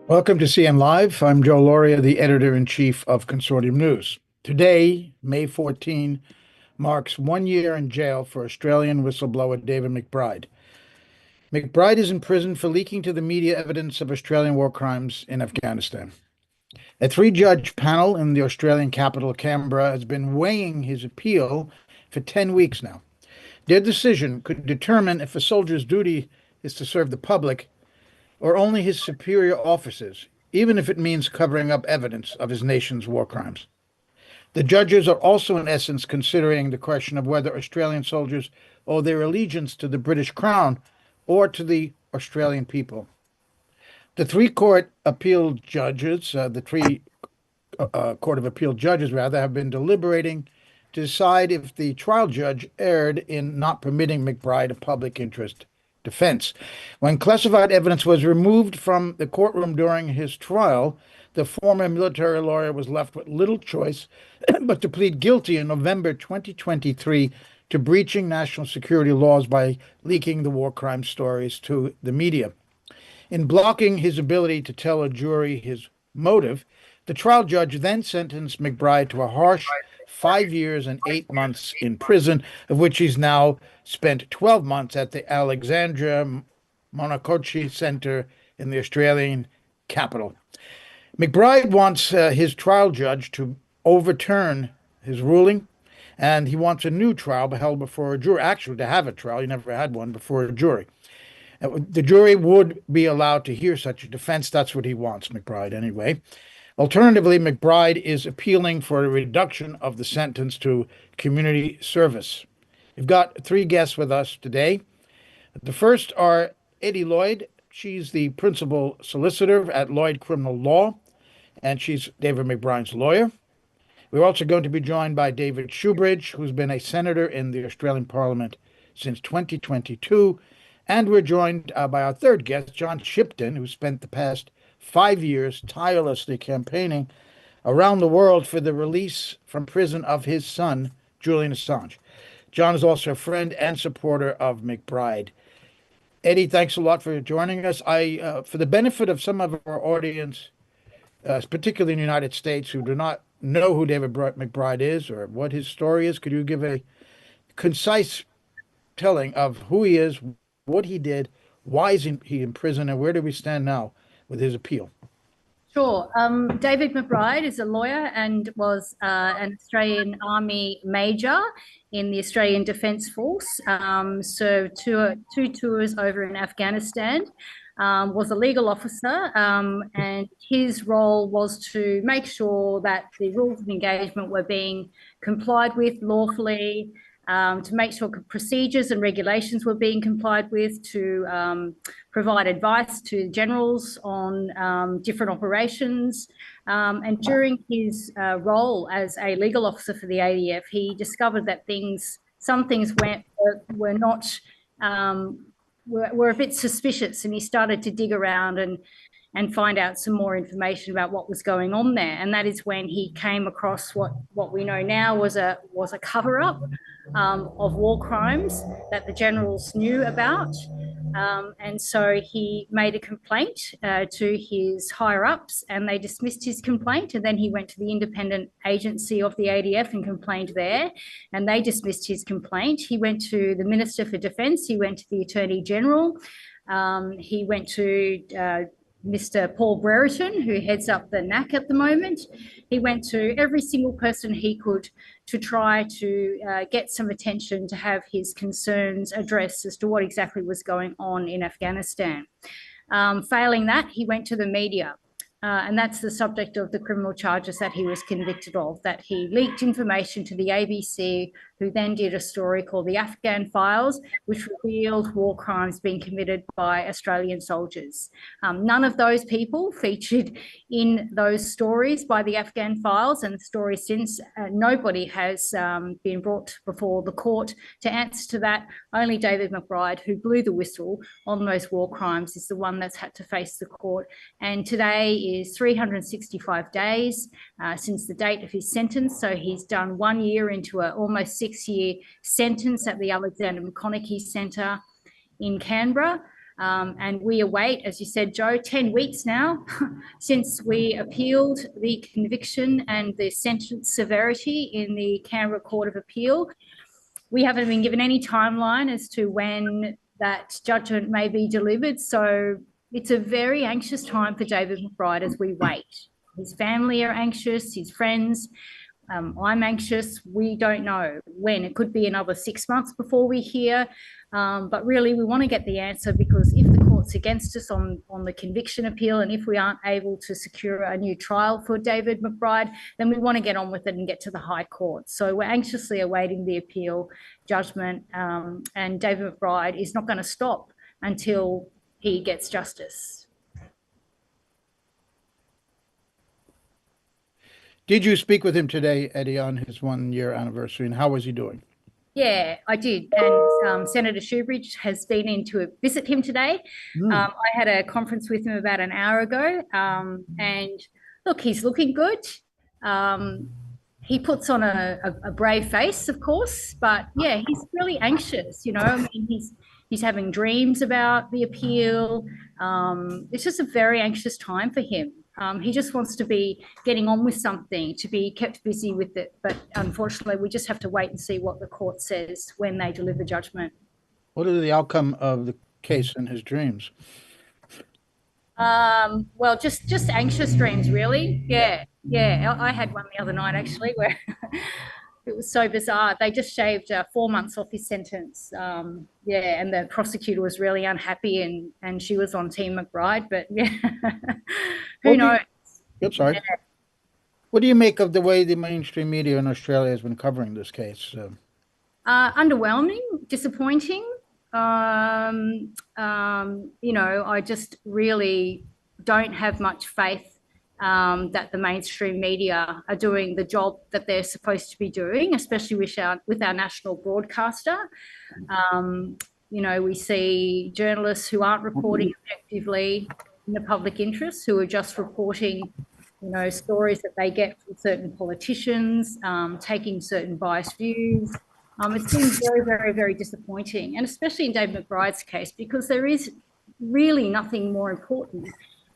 Welcome to CN Live. I'm Joe Lauria, the editor-in-chief of Consortium News. Today, May 14, marks 1 year in jail for Australian whistleblower David McBride. McBride is in prison for leaking to the media evidence of Australian war crimes in Afghanistan. A three-judge panel in the Australian capital, Canberra, has been weighing his appeal for 10 weeks now. Their decision could determine if a soldier's duty is to serve the public or only his superior officers, even if it means covering up evidence of his nation's war crimes. The judges are also, in essence, considering the question of whether Australian soldiers owe their allegiance to the British Crown or to the Australian people. The three Court of Appeal judges, have been deliberating to decide if the trial judge erred in not permitting McBride a public interest defense. When classified evidence was removed from the courtroom during his trial, the former military lawyer was left with little choice but to plead guilty in November 2023 to breaching national security laws by leaking the war crime stories to the media. In blocking his ability to tell a jury his motive, the trial judge then sentenced McBride to a harsh 5 years and 8 months in prison, of which he's now spent 12 months at the Alexandria Monacochi Center in the Australian capital. McBride wants his trial judge to overturn his ruling, and he wants a new trial held before a jury. Actually, to have a trial, he never had one before a jury. The jury would be allowed to hear such a defense. That's what he wants, McBride, anyway. Alternatively, McBride is appealing for a reduction of the sentence to community service. We've got three guests with us today. The first are Lloyd. She's the principal solicitor at Lloyd Criminal Law, and she's David McBride's lawyer. We're also going to be joined by David Shoebridge, who's been a senator in the Australian Parliament since 2022. And we're joined by our third guest, John Shipton, who spent the past 5 years tirelessly campaigning around the world for the release from prison of his son, Julian Assange. John is also a friend and supporter of McBride. Eddie, thanks a lot for joining us. For the benefit of some of our audience, particularly in the United States, who do not know who David McBride is or what his story is, could you give a concise telling of who he is, what he did, why is he in prison, and where do we stand now with his appeal? Sure. David McBride is a lawyer and was an Australian Army major in the Australian Defence Force, served two tours over in Afghanistan, was a legal officer, and his role was to make sure that the rules of engagement were being complied with lawfully, to make sure procedures and regulations were being complied with, to provide advice to generals on different operations. And during his role as a legal officer for the ADF, he discovered that some things were a bit suspicious, and he started to dig around and find out some more information about what was going on there. And that is when he came across what we know now was a cover-up of war crimes that the generals knew about. And so he made a complaint to his higher-ups, and they dismissed his complaint. And then he went to the independent agency of the ADF and complained there, and they dismissed his complaint. He went to the Minister for Defence. He went to the Attorney General. He went to Mr. Paul Brereton, who heads up the NAC at the moment. He went to every single person he could to try to get some attention, to have his concerns addressed as to what exactly was going on in Afghanistan. Failing that, he went to the media. And that's the subject of the criminal charges that he was convicted of, that he leaked information to the ABC, who then did a story called The Afghan Files, which revealed war crimes being committed by Australian soldiers. None of those people featured in those stories by The Afghan Files, and the story since, nobody has been brought before the court to answer to that. Only David McBride, who blew the whistle on those war crimes, is the one that's had to face the court. And today is 365 days since the date of his sentence. So he's done 1 year into an almost 6-year sentence at the Alexander McConaughey Centre in Canberra. And we await, as you said, Joe, 10 weeks now since we appealed the conviction and the sentence severity in the Canberra Court of Appeal. We haven't been given any timeline as to when that judgment may be delivered. So it's a very anxious time for David McBride as we wait. His family are anxious, his friends. I'm anxious. We don't know when. It could be another 6 months before we hear. But really, we want to get the answer, because if the court's against us on the conviction appeal, and if we aren't able to secure a new trial for David McBride, then we want to get on with it and get to the High Court. So we're anxiously awaiting the appeal judgment, and David McBride is not going to stop until he gets justice. Did you speak with him today, Eddie, on his 1 year anniversary, and how was he doing? Yeah, I did. And Senator Shoebridge has been in to visit him today. I had a conference with him about an hour ago. And look, he's looking good. He puts on a brave face, of course, but yeah, he's really anxious, you know. I mean, he's having dreams about the appeal. It's just a very anxious time for him. He just wants to be getting on with something, to be kept busy with it. But unfortunately, we just have to wait and see what the court says when they deliver judgment. What is the outcome of the case in his dreams? Well, just anxious dreams, really. Yeah. I had one the other night, actually, where it was so bizarre. They just shaved 4 months off his sentence. And the prosecutor was really unhappy, and she was on Team McBride. But yeah, who knows? I'm sorry. Yeah. What do you make of the way the mainstream media in Australia has been covering this case? Underwhelming, disappointing. I just really don't have much faith that the mainstream media are doing the job that they're supposed to be doing, especially with our national broadcaster. We see journalists who aren't reporting objectively in the public interest, who are just reporting, stories that they get from certain politicians, taking certain biased views. It's been very, very, very disappointing, and especially in David McBride's case, because there is really nothing more important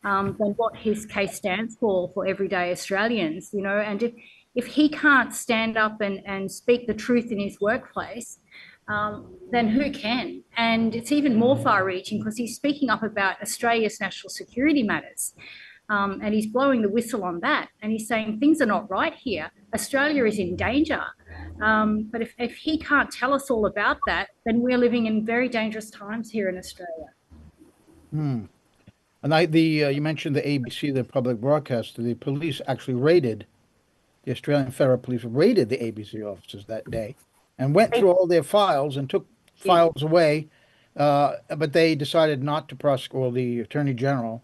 than what his case stands for everyday Australians, and if he can't stand up and speak the truth in his workplace, then who can? And it's even more far-reaching because he's speaking up about Australia's national security matters. And he's blowing the whistle on that. And he's saying things are not right here. Australia is in danger. But if he can't tell us all about that, then we're living in very dangerous times here in Australia. And you mentioned the ABC, the public broadcaster. The police actually raided, the Australian Federal Police raided the ABC offices that day and went through all their files and took files away. But they decided not to prosecute, well, the Attorney General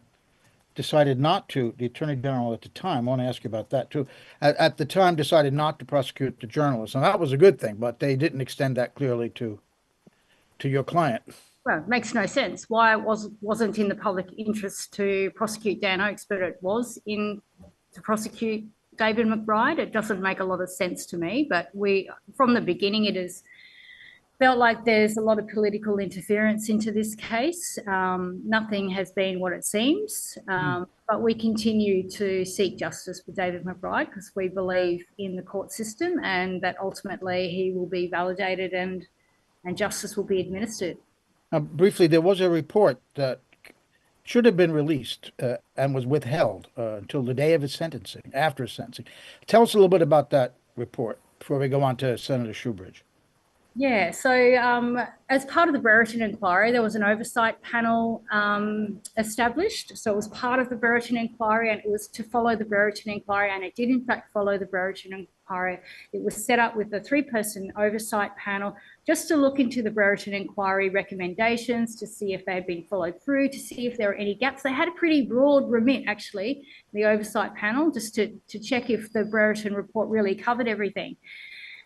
decided not to, the Attorney General at the time, I want to ask you about that too, at the time decided not to prosecute the journalists. And that was a good thing, but they didn't extend that clearly to your client. Well, it makes no sense why it wasn't in the public interest to prosecute Dan Oakes, but it was to prosecute David McBride. It doesn't make a lot of sense to me, but from the beginning, it has felt like there's a lot of political interference into this case. Nothing has been what it seems, but we continue to seek justice for David McBride because we believe in the court system and that ultimately he will be validated and justice will be administered. Briefly, there was a report that should have been released and was withheld until the day of his sentencing, after his sentencing. Tell us a little bit about that report before we go on to Senator Shoebridge. Yeah, so as part of the Brereton inquiry, there was an oversight panel established. So it was part of the Brereton inquiry and it was to follow the Brereton inquiry, and it did in fact follow the Brereton inquiry. It was set up with a 3-person oversight panel just to look into the Brereton inquiry recommendations, to see if they had been followed through, to see if there were any gaps. They had a pretty broad remit, actually, the oversight panel, just to check if the Brereton report really covered everything.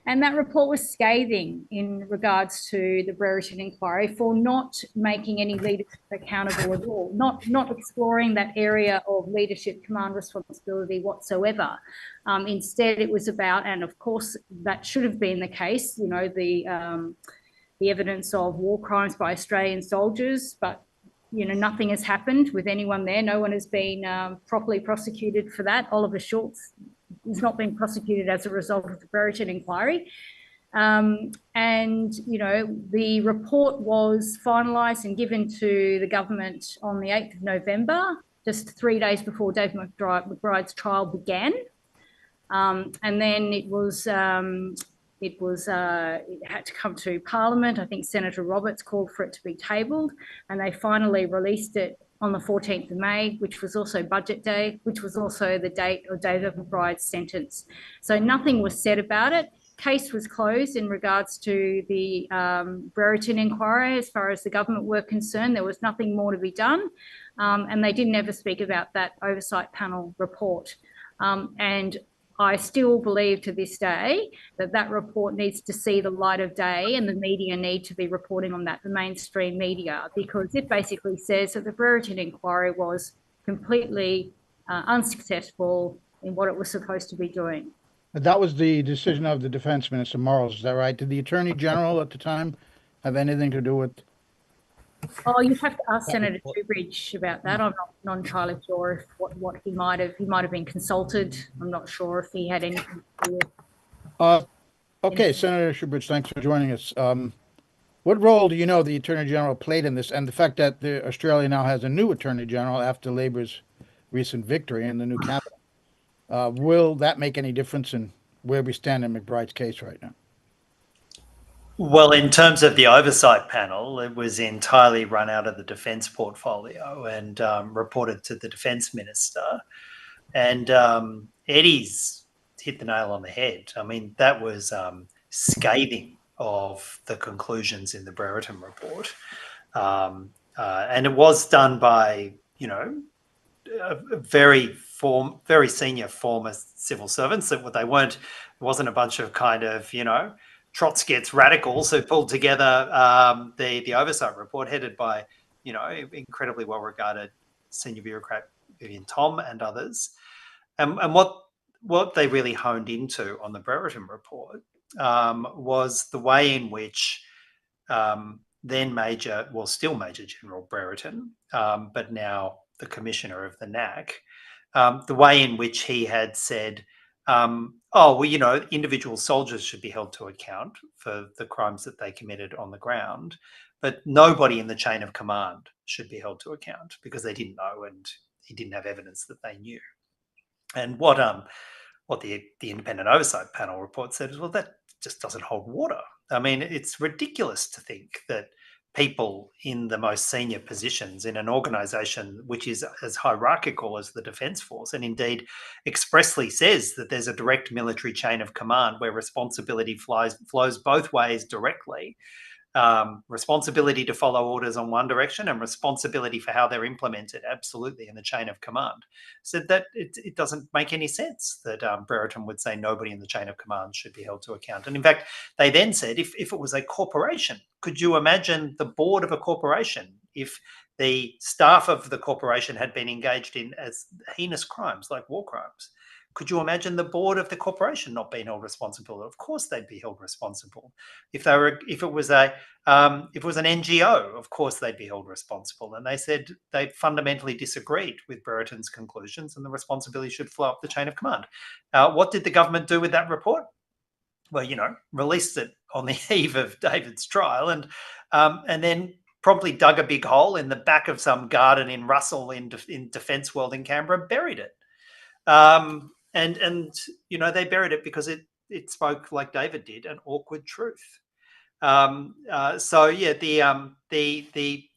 And that report was scathing in regards to the Brereton inquiry for not making any leadership accountable at all, not exploring that area of leadership command responsibility whatsoever. Instead, it was about, and of course that should have been the case, the evidence of war crimes by Australian soldiers, but nothing has happened with anyone there. No one has been properly prosecuted for that. Oliver Schultz has not been prosecuted as a result of the Brereton inquiry. And, the report was finalised and given to the government on the 8th of November, just 3 days before David McBride's trial began. And then it had to come to Parliament. I think Senator Roberts called for it to be tabled, and they finally released it on the 14th of May, which was also budget day, which was also the date of David McBride's sentence. So nothing was said about it. Case was closed in regards to the Brereton inquiry. As far as the government were concerned, there was nothing more to be done, and they didn't ever speak about that oversight panel report. And I still believe to this day that report needs to see the light of day, and the media need to be reporting on that, the mainstream media, because it basically says that the Brereton inquiry was completely unsuccessful in what it was supposed to be doing. That was the decision of the Defense Minister Morals, is that right? Did the Attorney General at the time have anything to do with? Oh, you have to ask Senator Shoebridge about that. I'm not entirely sure if what he might have been consulted. I'm not sure if he had anything to do with. Okay, Senator Shoebridge, thanks for joining us. What role do you know the Attorney General played in this, and the fact that Australia now has a new Attorney General after Labor's recent victory in the new cabinet? Will that make any difference in where we stand in McBride's case right now? Well, in terms of the oversight panel, it was entirely run out of the defence portfolio and reported to the Defence Minister. And Eddie's hit the nail on the head. I mean, that was scathing of the conclusions in the Brereton report. And it was done by, a very senior former civil servants. That they weren't. It wasn't a bunch of kind of, Trotskyist radicals who pulled together the oversight report, headed by, incredibly well-regarded senior bureaucrat Vivian Tom and others. And what they really honed into on the Brereton report was the way in which still Major General Brereton, but now the Commissioner of the NAC, the way in which he had said, individual soldiers should be held to account for the crimes that they committed on the ground, but nobody in the chain of command should be held to account because they didn't know and he didn't have evidence that they knew. And what the independent oversight panel report said is, well, that just doesn't hold water. I mean, it's ridiculous to think that people in the most senior positions in an organisation which is as hierarchical as the Defence Force, and indeed expressly says that there's a direct military chain of command where responsibility flows both ways directly, responsibility to follow orders on one direction and responsibility for how they're implemented absolutely in the chain of command, said that it doesn't make any sense that Brereton would say nobody in the chain of command should be held to account. And in fact, they then said if it was a corporation, could you imagine the board of a corporation if the staff of the corporation had been engaged in as heinous crimes like war crimes? Could you imagine the board of the corporation not being held responsible? Of course, they'd be held responsible. If it was an NGO, of course they'd be held responsible. And they said they fundamentally disagreed with Brereton's conclusions, and the responsibility should flow up the chain of command. What did the government do with that report? Well, released it on the eve of David's trial, and then promptly dug a big hole in the back of some garden in Russell in Defence World in Canberra and buried it. And they buried it because it spoke, like David did, an awkward truth. The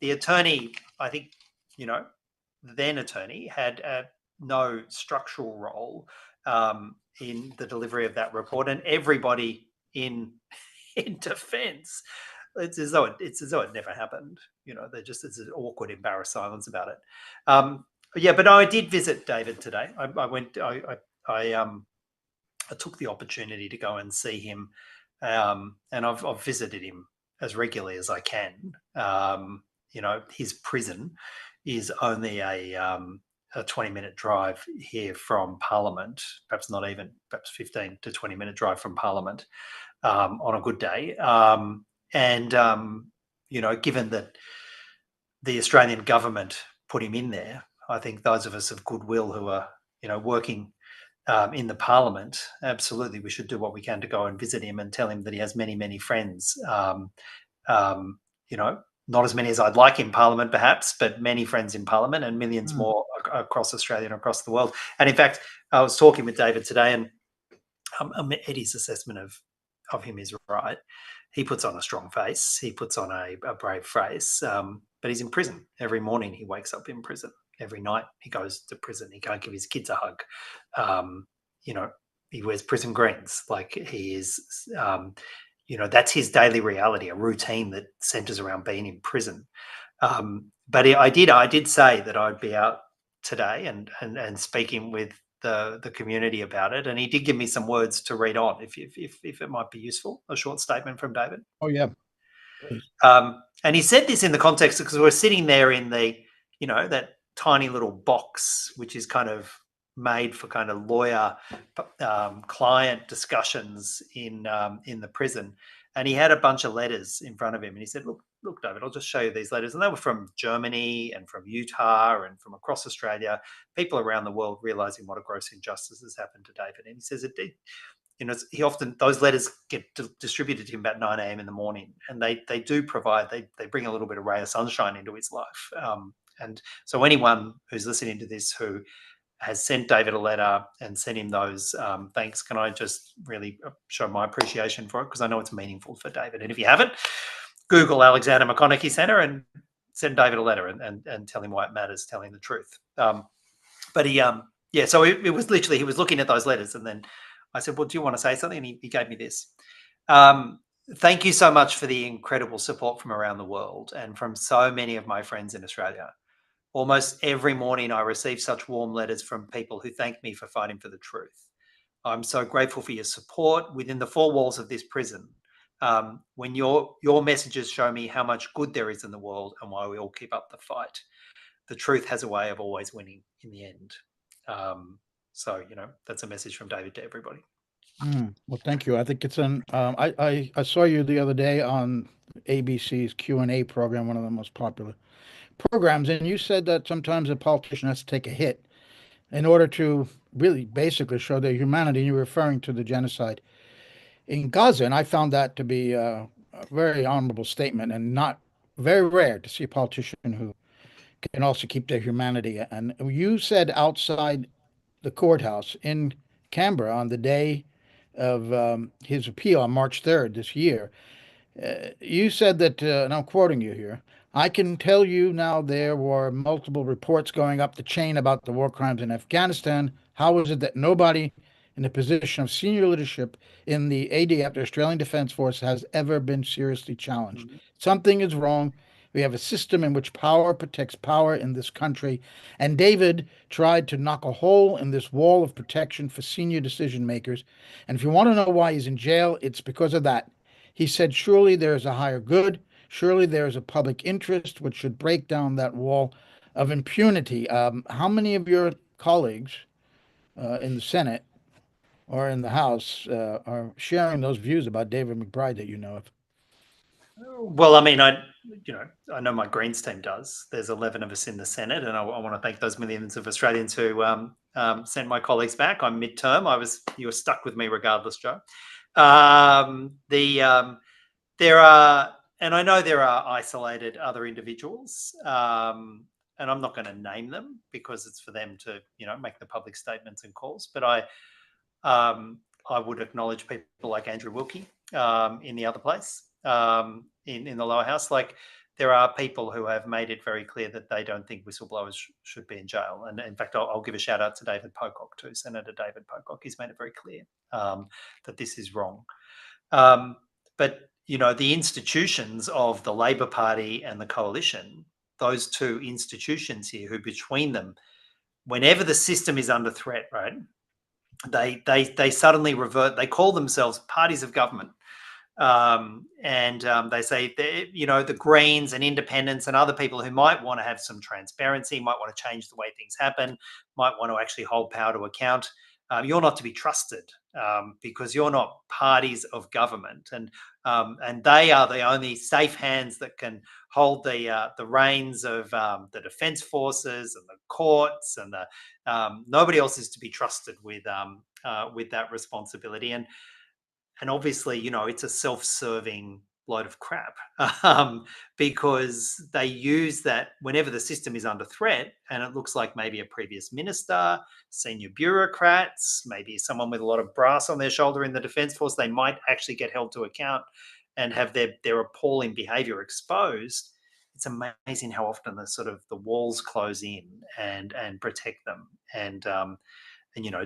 attorney, I think, the then attorney had no structural role in the delivery of that report, and everybody in defence, it's as though it never happened. It's an awkward, embarrassed silence about it. But I did visit David today. I took the opportunity to go and see him, and I've visited him as regularly as I can. His prison is only a 20-minute drive here from Parliament, perhaps 15 to 20-minute drive from Parliament on a good day. Given that the Australian government put him in there. I think those of us of goodwill who are, working in the Parliament, absolutely, we should do what we can to go and visit him and tell him that he has many, many friends. Not as many as I'd like in Parliament, perhaps, but many friends in Parliament and millions more across Australia and across the world. And in fact, I was talking with David today, and Eddie's assessment of him is right. He puts on a strong face. He puts on a brave face, but he's in prison. Every morning he wakes up in prison. Every night he goes to prison. He can't give his kids a hug. He wears prison greens. Like he is, that's his daily reality, a routine that centers around being in prison. But I did say that I'd be out today and speaking with the community about it, and he did give me some words to read on if it might be useful. A short statement from David. Oh yeah, please. And he said this in the context because we're sitting there in the that tiny little box, which is kind of made for kind of lawyer client discussions in the prison, and he had a bunch of letters in front of him, and he said, look, David, I'll just show you these letters. And they were from Germany and from Utah and from across Australia, people around the world realizing what a gross injustice has happened to David. And he says he often, those letters get distributed to him about 9 a.m. in the morning, and they do provide, they bring a little bit of ray of sunshine into his life. And so anyone who's listening to this who has sent David a letter and sent him those thanks, can I just really show my appreciation for it, because I know it's meaningful for David. And if you haven't, Google Alexander McConaughey Centre and send David a letter and tell him why it matters, tell him the truth. But so it was literally, he was looking at those letters, and then I said, well, do you want to say something? And he gave me this. Thank you so much for the incredible support from around the world and from so many of my friends in Australia. Almost every morning I receive such warm letters from people who thank me for fighting for the truth. I'm so grateful for your support within the four walls of this prison. When your messages show me how much good there is in the world and why we all keep up the fight. The truth has a way of always winning in the end. So, that's a message from David to everybody. Well, thank you. I think it's I saw you the other day on ABC's Q&A program, one of the most popular programs, and you said that sometimes a politician has to take a hit in order to really basically show their humanity. You're referring to the genocide in Gaza, and I found that to be a very honorable statement, and not very rare to see a politician who can also keep their humanity. And you said outside the courthouse in Canberra on the day of his appeal on March 3rd this year, you said that, and I'm quoting you here, I can tell you now there were multiple reports going up the chain about the war crimes in Afghanistan. How is it that nobody in the position of senior leadership in the ADF, the Australian Defence Force, has ever been seriously challenged? Something is wrong. We have a system in which power protects power in this country. And David tried to knock a hole in this wall of protection for senior decision makers. And if you want to know why he's in jail, it's because of that. He said, surely there is a higher good. Surely there is a public interest which should break down that wall of impunity. How many of your colleagues in the Senate or in the House are sharing those views about David McBride that you know of? Well, I mean, I know my Greens team does. There's 11 of us in the Senate, and I want to thank those millions of Australians who sent my colleagues back. I'm midterm. You were stuck with me regardless, Joe. There are, and I know there are isolated other individuals, and I'm not going to name them because it's for them to, make the public statements and calls. But I would acknowledge people like Andrew Wilkie in the other place. In the lower house, like there are people who have made it very clear that they don't think whistleblowers should be in jail. And in fact, I'll give a shout out to David Pocock too, Senator David Pocock. He's made it very clear that this is wrong. But, the institutions of the Labor Party and the coalition, those two institutions here who between them, whenever the system is under threat, right, they suddenly revert. They call themselves parties of government. They say, the Greens and independents and other people who might want to have some transparency, might want to change the way things happen, might want to actually hold power to account. You're not to be trusted. because you're not parties of government, and they are the only safe hands that can hold the reins of the defence forces and the courts, and nobody else is to be trusted with that responsibility. And obviously, it's a self-serving load of crap, because they use that whenever the system is under threat, and it looks like maybe a previous minister, senior bureaucrats, maybe someone with a lot of brass on their shoulder in the Defence Force, they might actually get held to account and have their appalling behaviour exposed. It's amazing how often the walls close in and protect them. And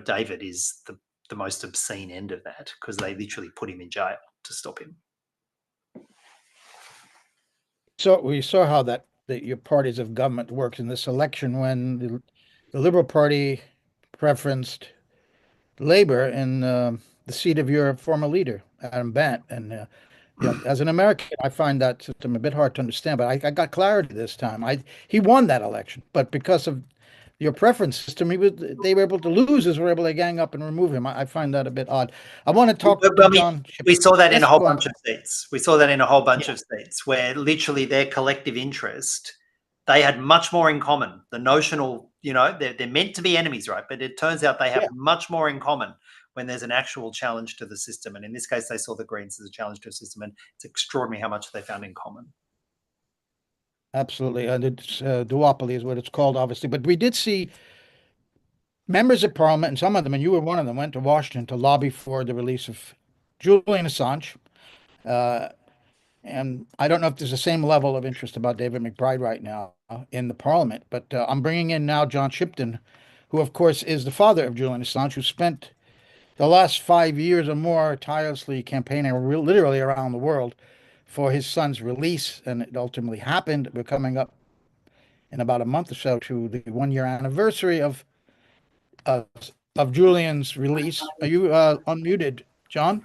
David is the most obscene end of that, because they literally put him in jail to stop him. So we saw how that your parties of government works in this election when the Liberal Party preferenced Labour in the seat of your former leader, Adam Bant. And as an American, I find that system a bit hard to understand, but I got clarity this time. He won that election, but because of your preference system, they were able to lose as we're able to gang up and remove him. I find that a bit odd. I want to talk to John Shipton. We saw that in a whole bunch of seats. We saw that in a whole bunch of seats where literally their collective interest, they had much more in common. The notional, they're meant to be enemies, right? But it turns out they have much more in common when there's an actual challenge to the system. And in this case, they saw the Greens as a challenge to the system, and it's extraordinary how much they found in common. Absolutely. And it's duopoly is what it's called, obviously. But we did see members of Parliament, and some of them, and you were one of them, went to Washington to lobby for the release of Julian Assange. And I don't know if there's the same level of interest about David McBride right now in the Parliament, but I'm bringing in now John Shipton, who, of course, is the father of Julian Assange, who spent the last 5 years or more tirelessly campaigning literally around the world for his son's release, and it ultimately happened. We're coming up in about a month or so to the 1-year anniversary of Julian's release. Are you unmuted, John?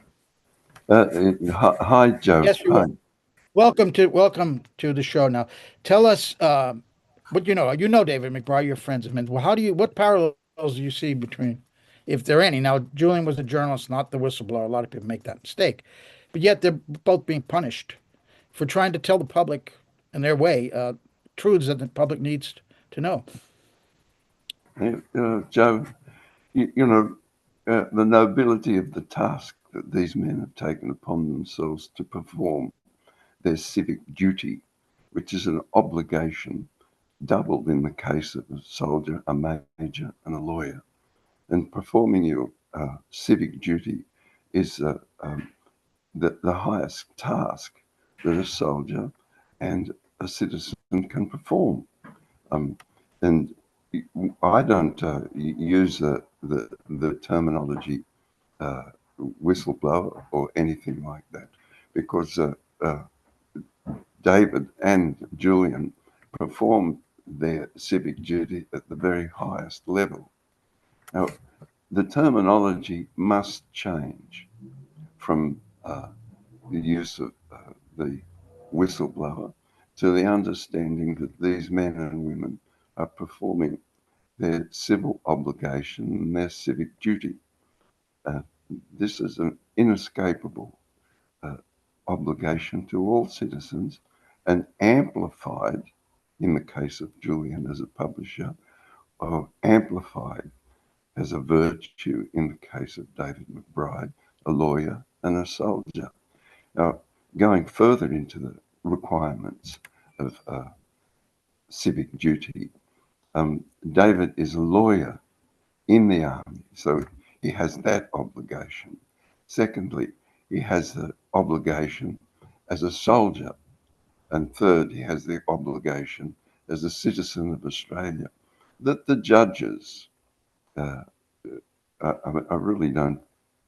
Hi, Joe. Yes, you are. Welcome to the show. Now, tell us what you know. You know David McBride, you're friends of his. Well, what parallels do you see between, if there are any? Now, Julian was a journalist, not the whistleblower. A lot of people make that mistake, but yet they're both being punished for trying to tell the public in their way truths that the public needs to know. Joe, the nobility of the task that these men have taken upon themselves to perform their civic duty, which is an obligation doubled in the case of a soldier, a major, and a lawyer. And performing your civic duty is the highest task that a soldier and a citizen can perform. And I don't use the terminology whistleblower or anything like that, because David and Julian performed their civic duty at the very highest level. Now, the terminology must change from the use of the whistleblower to the understanding that these men and women are performing their civil obligation and their civic duty. This is an inescapable obligation to all citizens, and amplified in the case of Julian as a publisher, or amplified as a virtue in the case of David McBride, a lawyer and a soldier. Now, going further into the requirements of civic duty, David is a lawyer in the army, so he has that obligation. Secondly, he has the obligation as a soldier. And third, he has the obligation as a citizen of Australia. That the judges, I really don't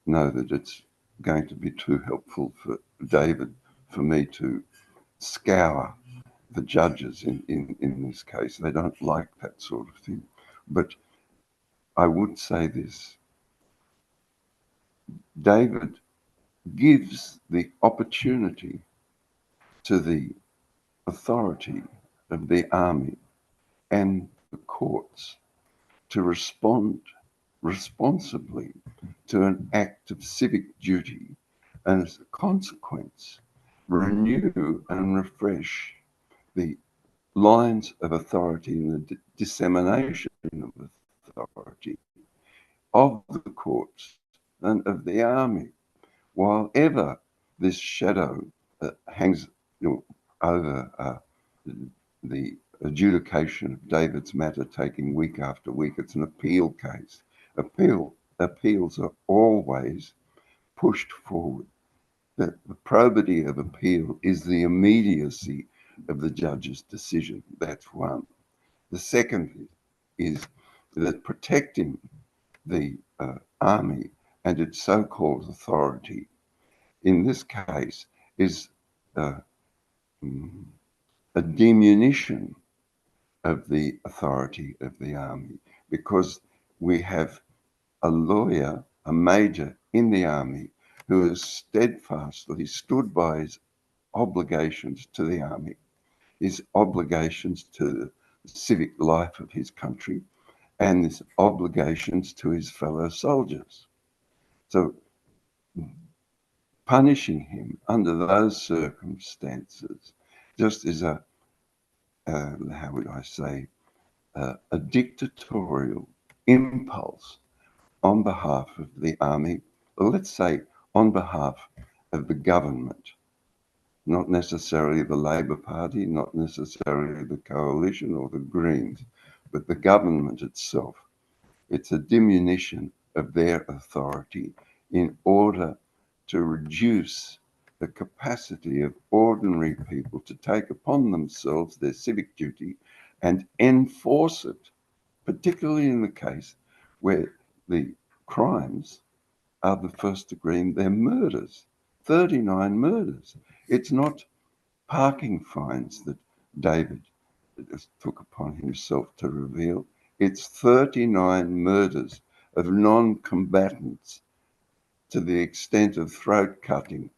know that it's going to be too helpful for David for me to scour the judges in this case. They don't like that sort of thing. But I would say this: David gives the opportunity to the authority of the army and the courts to respond responsibly to an act of civic duty, and as a consequence, renew and refresh the lines of authority and the dissemination of authority of the courts and of the army. While ever this shadow hangs over the adjudication of David's matter taking week after week, it's an appeal case. Appeals are always pushed forward. The probity of appeal is the immediacy of the judge's decision. That's one. The second is that protecting the army and its so-called authority in this case is a diminution of the authority of the army, because we have a lawyer, a major in the army, who has steadfastly stood by his obligations to the army, his obligations to the civic life of his country, and his obligations to his fellow soldiers. So punishing him under those circumstances just is a, how would I say, a dictatorial impulse on behalf of the army, or let's say on behalf of the government, not necessarily the Labor Party, not necessarily the Coalition or the Greens, but the government itself. It's a diminution of their authority in order to reduce the capacity of ordinary people to take upon themselves their civic duty and enforce it, particularly in the case where the crimes are the first degree and they're murders, 39 murders. It's not parking fines that David took upon himself to reveal. It's 39 murders of non-combatants to the extent of throat cutting.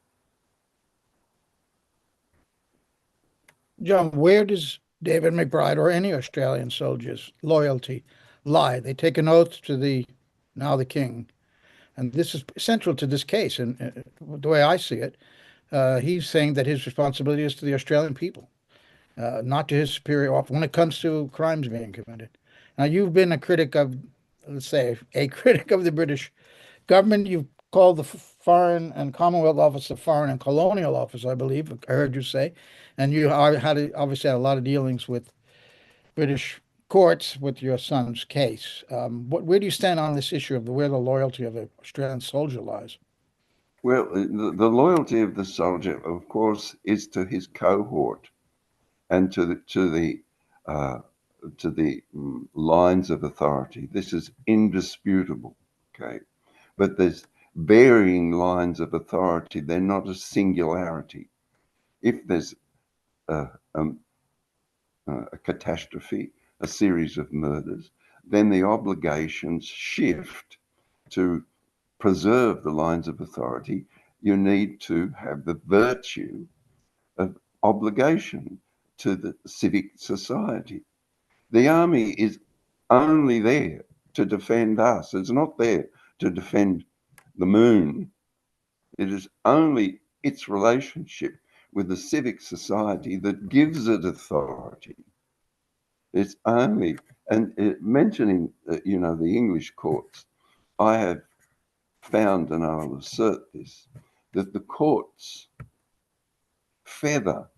John, where does David McBride or any Australian soldiers' loyalty lie? They take an oath to the king, and this is central to this case. And the way I see it, he's saying that his responsibility is to the Australian people, not to his superior officer when it comes to crimes being committed. Now, you've been a critic of, let's say, a critic of the British government. You've called the Foreign and Commonwealth Office the Foreign and Colonial Office, I believe, I heard you say. And you obviously had a lot of dealings with British courts with your son's case. Where do you stand on this issue of where the loyalty of the Australian soldier lies? Well, the loyalty of the soldier, of course, is to his cohort and to the lines of authority. This is indisputable, okay? But there's varying lines of authority. They're not a singularity. If there's a catastrophe, a series of murders, then the obligations shift to preserve the lines of authority. You need to have the virtue of obligation to the civic society. The army is only there to defend us. It's not there to defend the moon. It is only its relationship with the civic society that gives it authority. It's only, and mentioning, the English courts, I have found, and I'll assert this, that the courts feather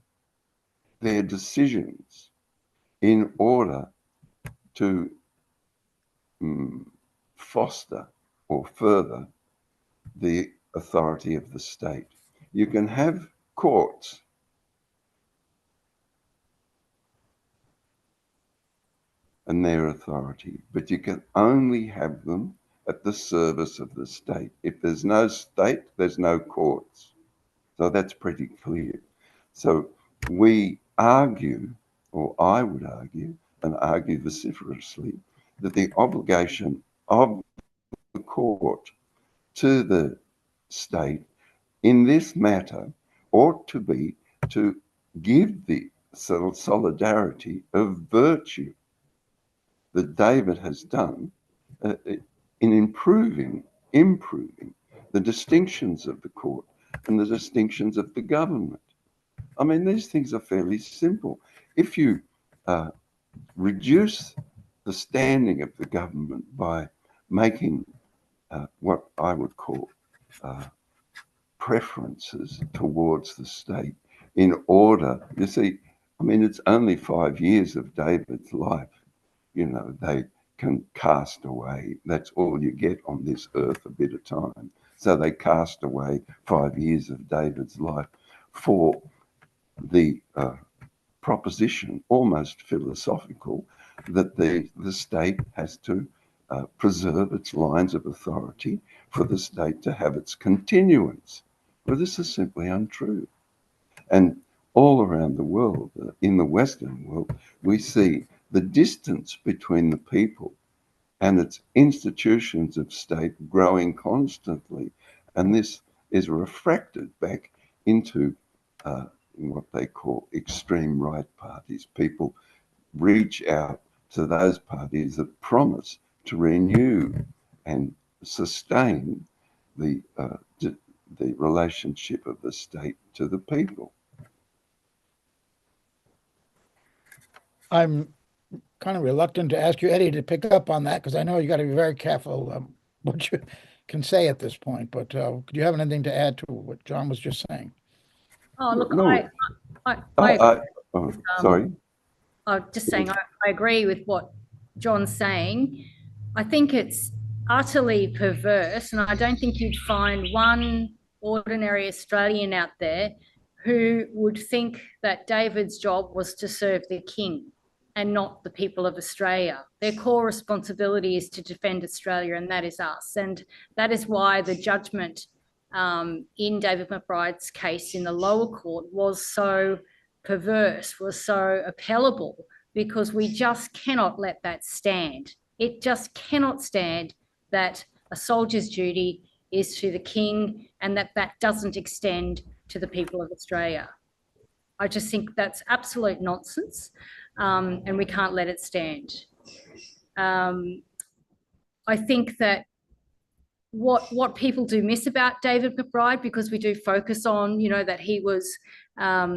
their decisions in order to foster or further the authority of the state. You can have courts and their authority, but you can only have them at the service of the state. If there's no state, there's no courts. So that's pretty clear. So we argue, or I would argue, and argue vociferously, that the obligation of the court to the state in this matter ought to be to give the solidarity of virtue that David has done in improving improving the distinctions of the court and the distinctions of the government. I mean, these things are fairly simple. If you reduce the standing of the government by making what I would call preferences towards the state in order, you see, I mean, it's only 5 years of David's life. You know, they can cast away. That's all you get on this earth, a bit of time. So they cast away 5 years of David's life for the proposition, almost philosophical, that the state has to preserve its lines of authority for the state to have its continuance. Well, this is simply untrue. And all around the world, in the Western world, we see the distance between the people and its institutions of state growing constantly. And this is refracted back into what they call extreme right parties. People reach out to those parties that promise to renew and sustain the relationship of the state to the people. I'm kind of reluctant to ask you, Eddie, to pick up on that, because I know you got to be very careful what you can say at this point. But do you have anything to add to what John was just saying? Oh, look, No. Sorry. I'm just saying I agree with what John's saying. I think it's utterly perverse, and I don't think you'd find one ordinary Australian out there who would think that David's job was to serve the king and not the people of Australia. Their core responsibility is to defend Australia, and that is us. And that is why the judgment in David McBride's case in the lower court was so perverse, was so appellable, because we just cannot let that stand. It just cannot stand that a soldier's duty is to the king and that doesn't extend to the people of Australia. I just think that's absolute nonsense, and we can't let it stand. I think that what people do miss about David McBride, because we do focus on, you know, that he was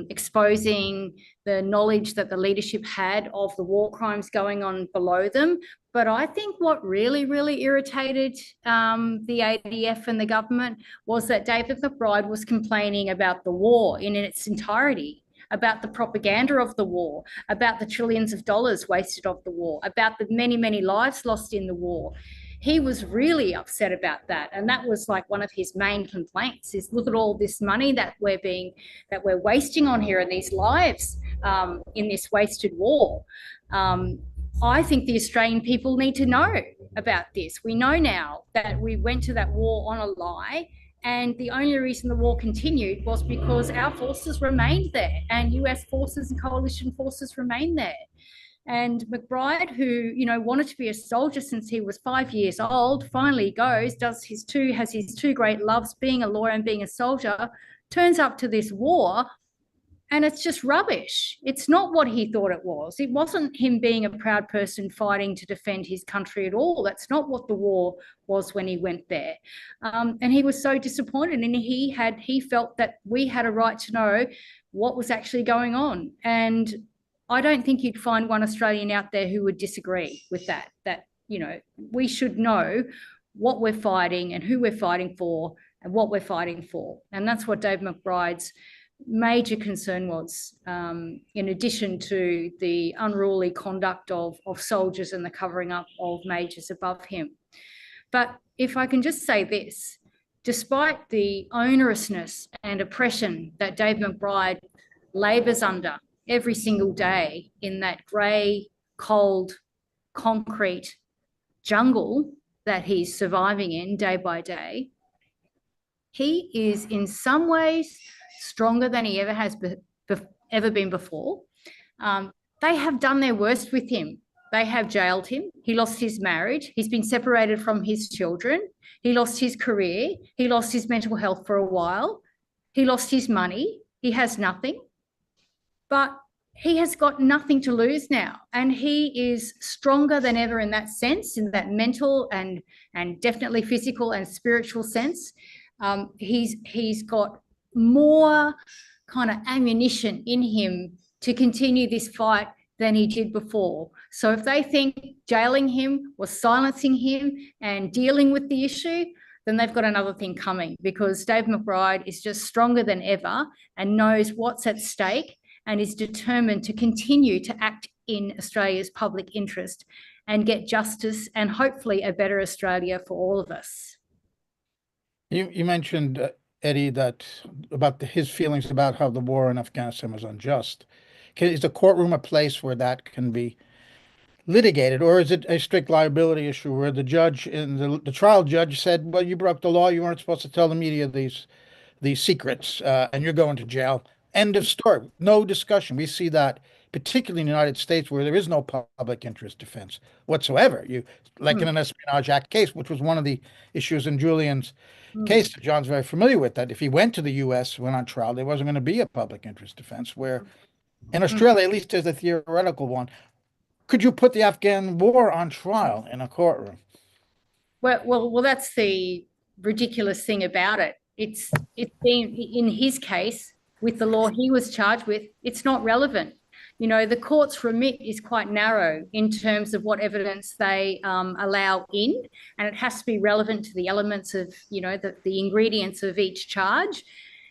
exposing the knowledge that the leadership had of the war crimes going on below them. But I think what really, really irritated the ADF and the government was that David McBride was complaining about the war in its entirety, about the propaganda of the war, about the trillions of dollars wasted of the war, about the many, many lives lost in the war. He was really upset about that, and that was like one of his main complaints: is look at all this money that we're wasting on here, and these lives in this wasted war. I think the Australian people need to know about this. We know now that we went to that war on a lie, and the only reason the war continued was because our forces remained there, and US forces and coalition forces remained there. And McBride, who, you know, wanted to be a soldier since he was 5 years old, finally goes, has his two great loves, being a lawyer and being a soldier, turns up to this war, and it's just rubbish. It's not what he thought it was. It wasn't him being a proud person fighting to defend his country at all. That's not what the war was when he went there. And he was so disappointed, and he felt that we had a right to know what was actually going on. And I don't think you'd find one Australian out there who would disagree with that, you know, we should know what we're fighting and who we're fighting for and what we're fighting for. And that's what David McBride's major concern was, in addition to the unruly conduct of soldiers and the covering up of majors above him. But if I can just say this, despite the onerousness and oppression that David McBride labours under every single day in that grey, cold, concrete jungle that he's surviving in day by day, he is in some ways stronger than he ever been before. They have done their worst with him. They have jailed him. He lost his marriage. He's been separated from his children. He lost his career. He lost his mental health for a while. He lost his money. He has nothing. But he has got nothing to lose now, and he is stronger than ever in that sense, in that mental and definitely physical and spiritual sense. He's got more kind of ammunition in him to continue this fight than he did before. So if they think jailing him or silencing him and dealing with the issue, then they've got another thing coming, because David McBride is just stronger than ever and knows what's at stake, and is determined to continue to act in Australia's public interest and get justice and hopefully a better Australia for all of us. You mentioned, Eddie, that about his feelings about how the war in Afghanistan was unjust. Is the courtroom a place where that can be litigated, or is it a strict liability issue where the judge and the trial judge said, well, you broke the law, you weren't supposed to tell the media these secrets, and you're going to jail. End of story. No discussion. We see that particularly in the United States, where there is no public interest defense whatsoever. Like in an Espionage Act case, which was one of the issues in Julian's case that John's very familiar with, that if he went to the US, went on trial, there wasn't going to be a public interest defense, where in Australia, at least there's a theoretical one. Could you put the Afghan war on trial in a courtroom? Well, that's the ridiculous thing about it. It's been, in his case, with the law he was charged with, it's not relevant. You know, the court's remit is quite narrow in terms of what evidence they allow in, and it has to be relevant to the elements of, you know, the ingredients of each charge.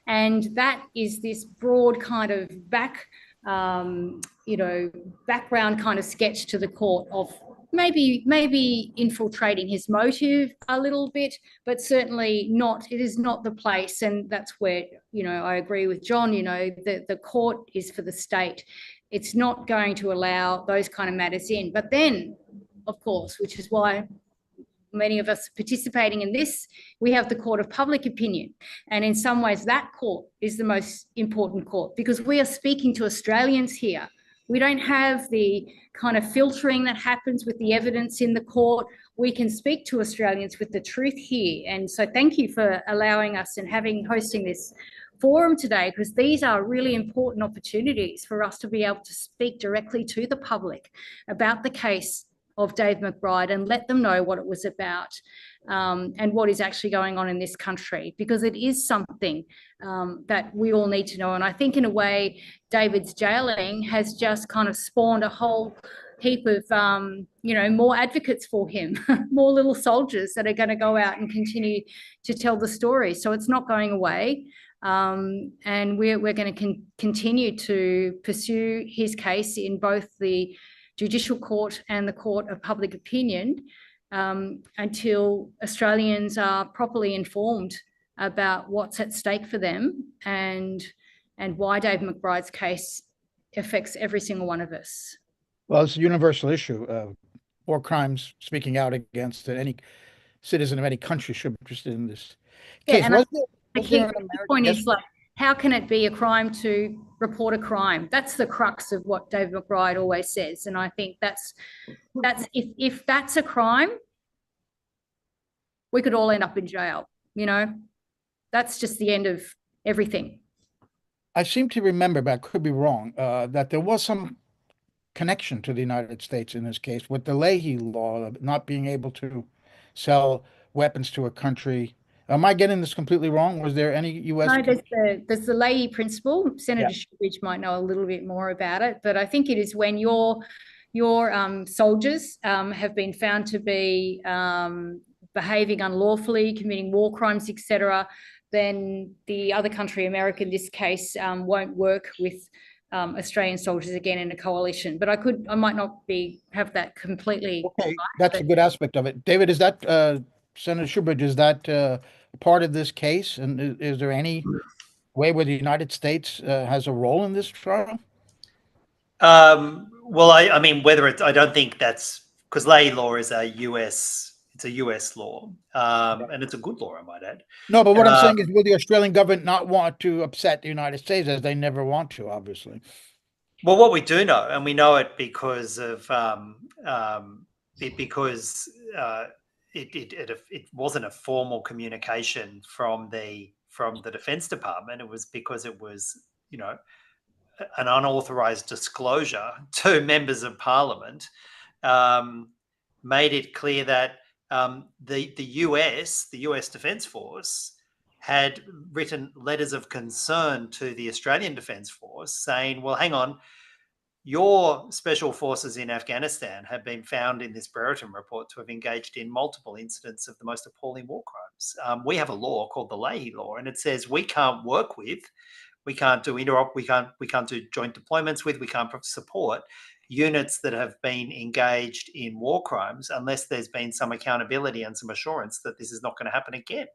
And that is this broad kind of background kind of sketch to the court of maybe infiltrating his motive a little bit, but certainly not, it is not the place. And that's where, you know, I agree with John, you know, the court is for the state. It's not going to allow those kind of matters in. But then, of course, which is why many of us participating in this, we have the court of public opinion. And in some ways, that court is the most important court, because we are speaking to Australians here. We don't have the kind of filtering that happens with the evidence in the court. We can speak to Australians with the truth here. And so thank you for allowing us and hosting this forum today, because these are really important opportunities for us to be able to speak directly to the public about the case of David McBride and let them know what it was about, and what is actually going on in this country, because it is something that we all need to know. And I think in a way, David's jailing has just kind of spawned a whole heap of, more advocates for him, more little soldiers that are going to go out and continue to tell the story. So it's not going away. And we're going to continue to pursue his case in both the Judicial Court and the Court of Public Opinion until Australians are properly informed about what's at stake for them and why David McBride's case affects every single one of us. Well, it's a universal issue. War crimes, speaking out against any citizen of any country should be interested in this case. Yeah, and the key point is, like, how can it be a crime to report a crime? That's the crux of what David McBride always says. And I think that's if that's a crime, we could all end up in jail, you know? That's just the end of everything. I seem to remember, but I could be wrong, that there was some connection to the United States in this case with the Lehey Law of not being able to sell weapons to a country. Am I getting this completely wrong? Was there any U.S.? No, there's the Lehey principle. Senator Shoebridge might know a little bit more about it, but I think it is when your soldiers have been found to be behaving unlawfully, committing war crimes, etc., then the other country, America in this case, won't work with Australian soldiers again in a coalition. But I might not have that completely. Okay, that's a good aspect of it. David, is that Senator Shoebridge, is that part of this case? And is there any way where the United States has a role in this trial? Well, I mean, I don't think that's, because Lehey Law is a US law, and it's a good law, I might add. No, but what I'm saying is, will the Australian government not want to upset the United States, as they never want to, obviously? Well, what we do know, and we know it because of it wasn't a formal communication from the Defense Department. It was because it was, an unauthorized disclosure to members of parliament, made it clear that the US Defence Force had written letters of concern to the Australian Defence Force saying, well, hang on, your special forces in Afghanistan have been found in this Brereton report to have engaged in multiple incidents of the most appalling war crimes. We have a law called the Lehey Law, and it says we can't work with, we can't do we can't do joint deployments with, we can't support units that have been engaged in war crimes unless there's been some accountability and some assurance that this is not going to happen again.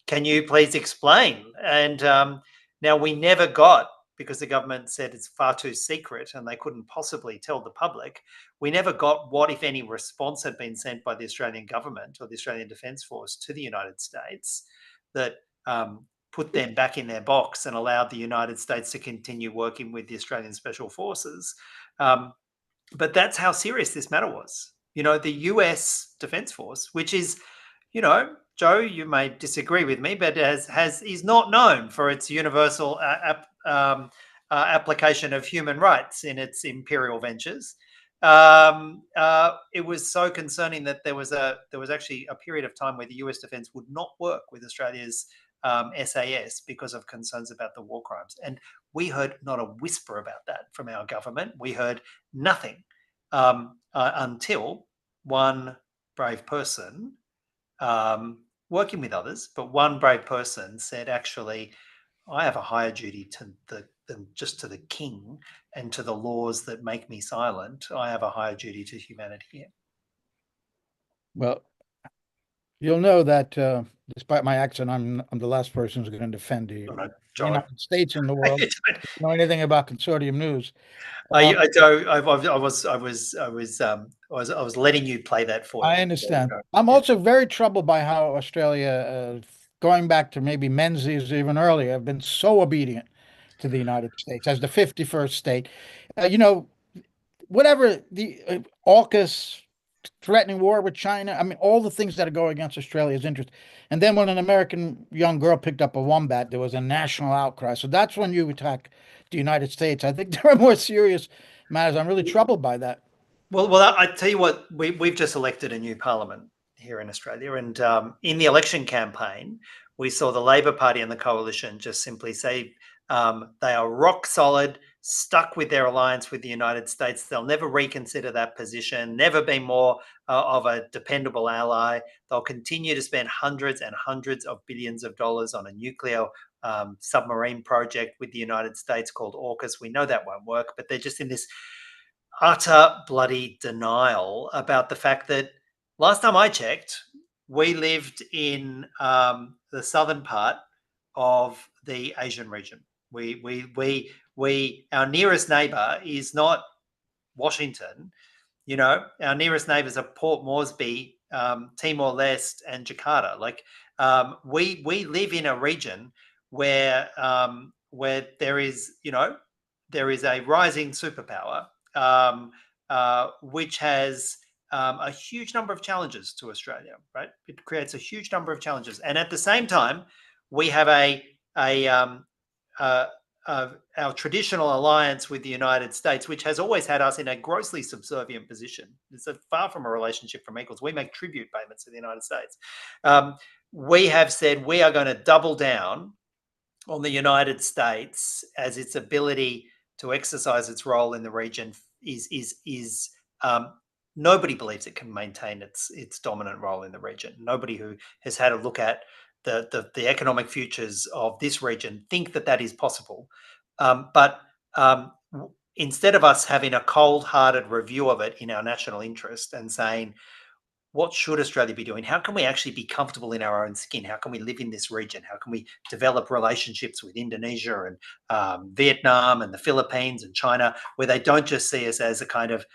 Can you please explain? And now we never got, because the government said it's far too secret and they couldn't possibly tell the public, we never got what, if any, response had been sent by the Australian government or the Australian Defence Force to the United States that put them back in their box and allowed the United States to continue working with the Australian Special Forces. But that's how serious this matter was. You know, the US Defence Force, which is, you know, Joe, you may disagree with me, but is not known for its universal application of human rights in its imperial ventures. It was so concerning that there was actually a period of time where the US Defence would not work with Australia's SAS because of concerns about the war crimes. And we heard not a whisper about that from our government. We heard nothing until one brave person, working with others, but one brave person said, actually, I have a higher duty than just to the king and to the laws that make me silent. I have a higher duty to humanity here. Well, you'll know that despite my accent, I'm the last person who's going to defend the United States in the world. If you know anything about Consortium news? I was letting you play that for you. I understand. I'm also very troubled by how Australia, going back to maybe Menzies even earlier, have been so obedient to the United States as the 51st state. You know, whatever the AUKUS, threatening war with China, I mean, all the things that are going against Australia's interest. And then when an American young girl picked up a wombat, there was a national outcry. So that's when you attack the United States. I think there are more serious matters. I'm really troubled by that. Well, I tell you what, we've just elected a new parliament here in Australia, and in the election campaign, we saw the Labor Party and the coalition just simply say they are rock solid, stuck with their alliance with the United States. They'll never reconsider that position, never be more of a dependable ally. They'll continue to spend hundreds and hundreds of billions of dollars on a nuclear submarine project with the United States called AUKUS. We know that won't work, but they're just in this utter bloody denial about the fact that last time I checked, we lived in the southern part of the Asian region. Our nearest neighbor is not Washington. You know, our nearest neighbors are Port Moresby, Timor-Leste, and Jakarta. Like, we live in a region where there is a rising superpower, which has a huge number of challenges to Australia, right? It creates a huge number of challenges. And at the same time, we have our traditional alliance with the United States, which has always had us in a grossly subservient position. It's far from a relationship from equals. We make tribute payments to the United States. We have said we are going to double down on the United States as its ability to exercise its role in the region is nobody believes it can maintain its dominant role in the region. Nobody who has had a look at the economic futures of this region think that is possible. But instead of us having a cold-hearted review of it in our national interest and saying, what should Australia be doing? How can we actually be comfortable in our own skin? How can we live in this region? How can we develop relationships with Indonesia and Vietnam and the Philippines and China, where they don't just see us as a kind of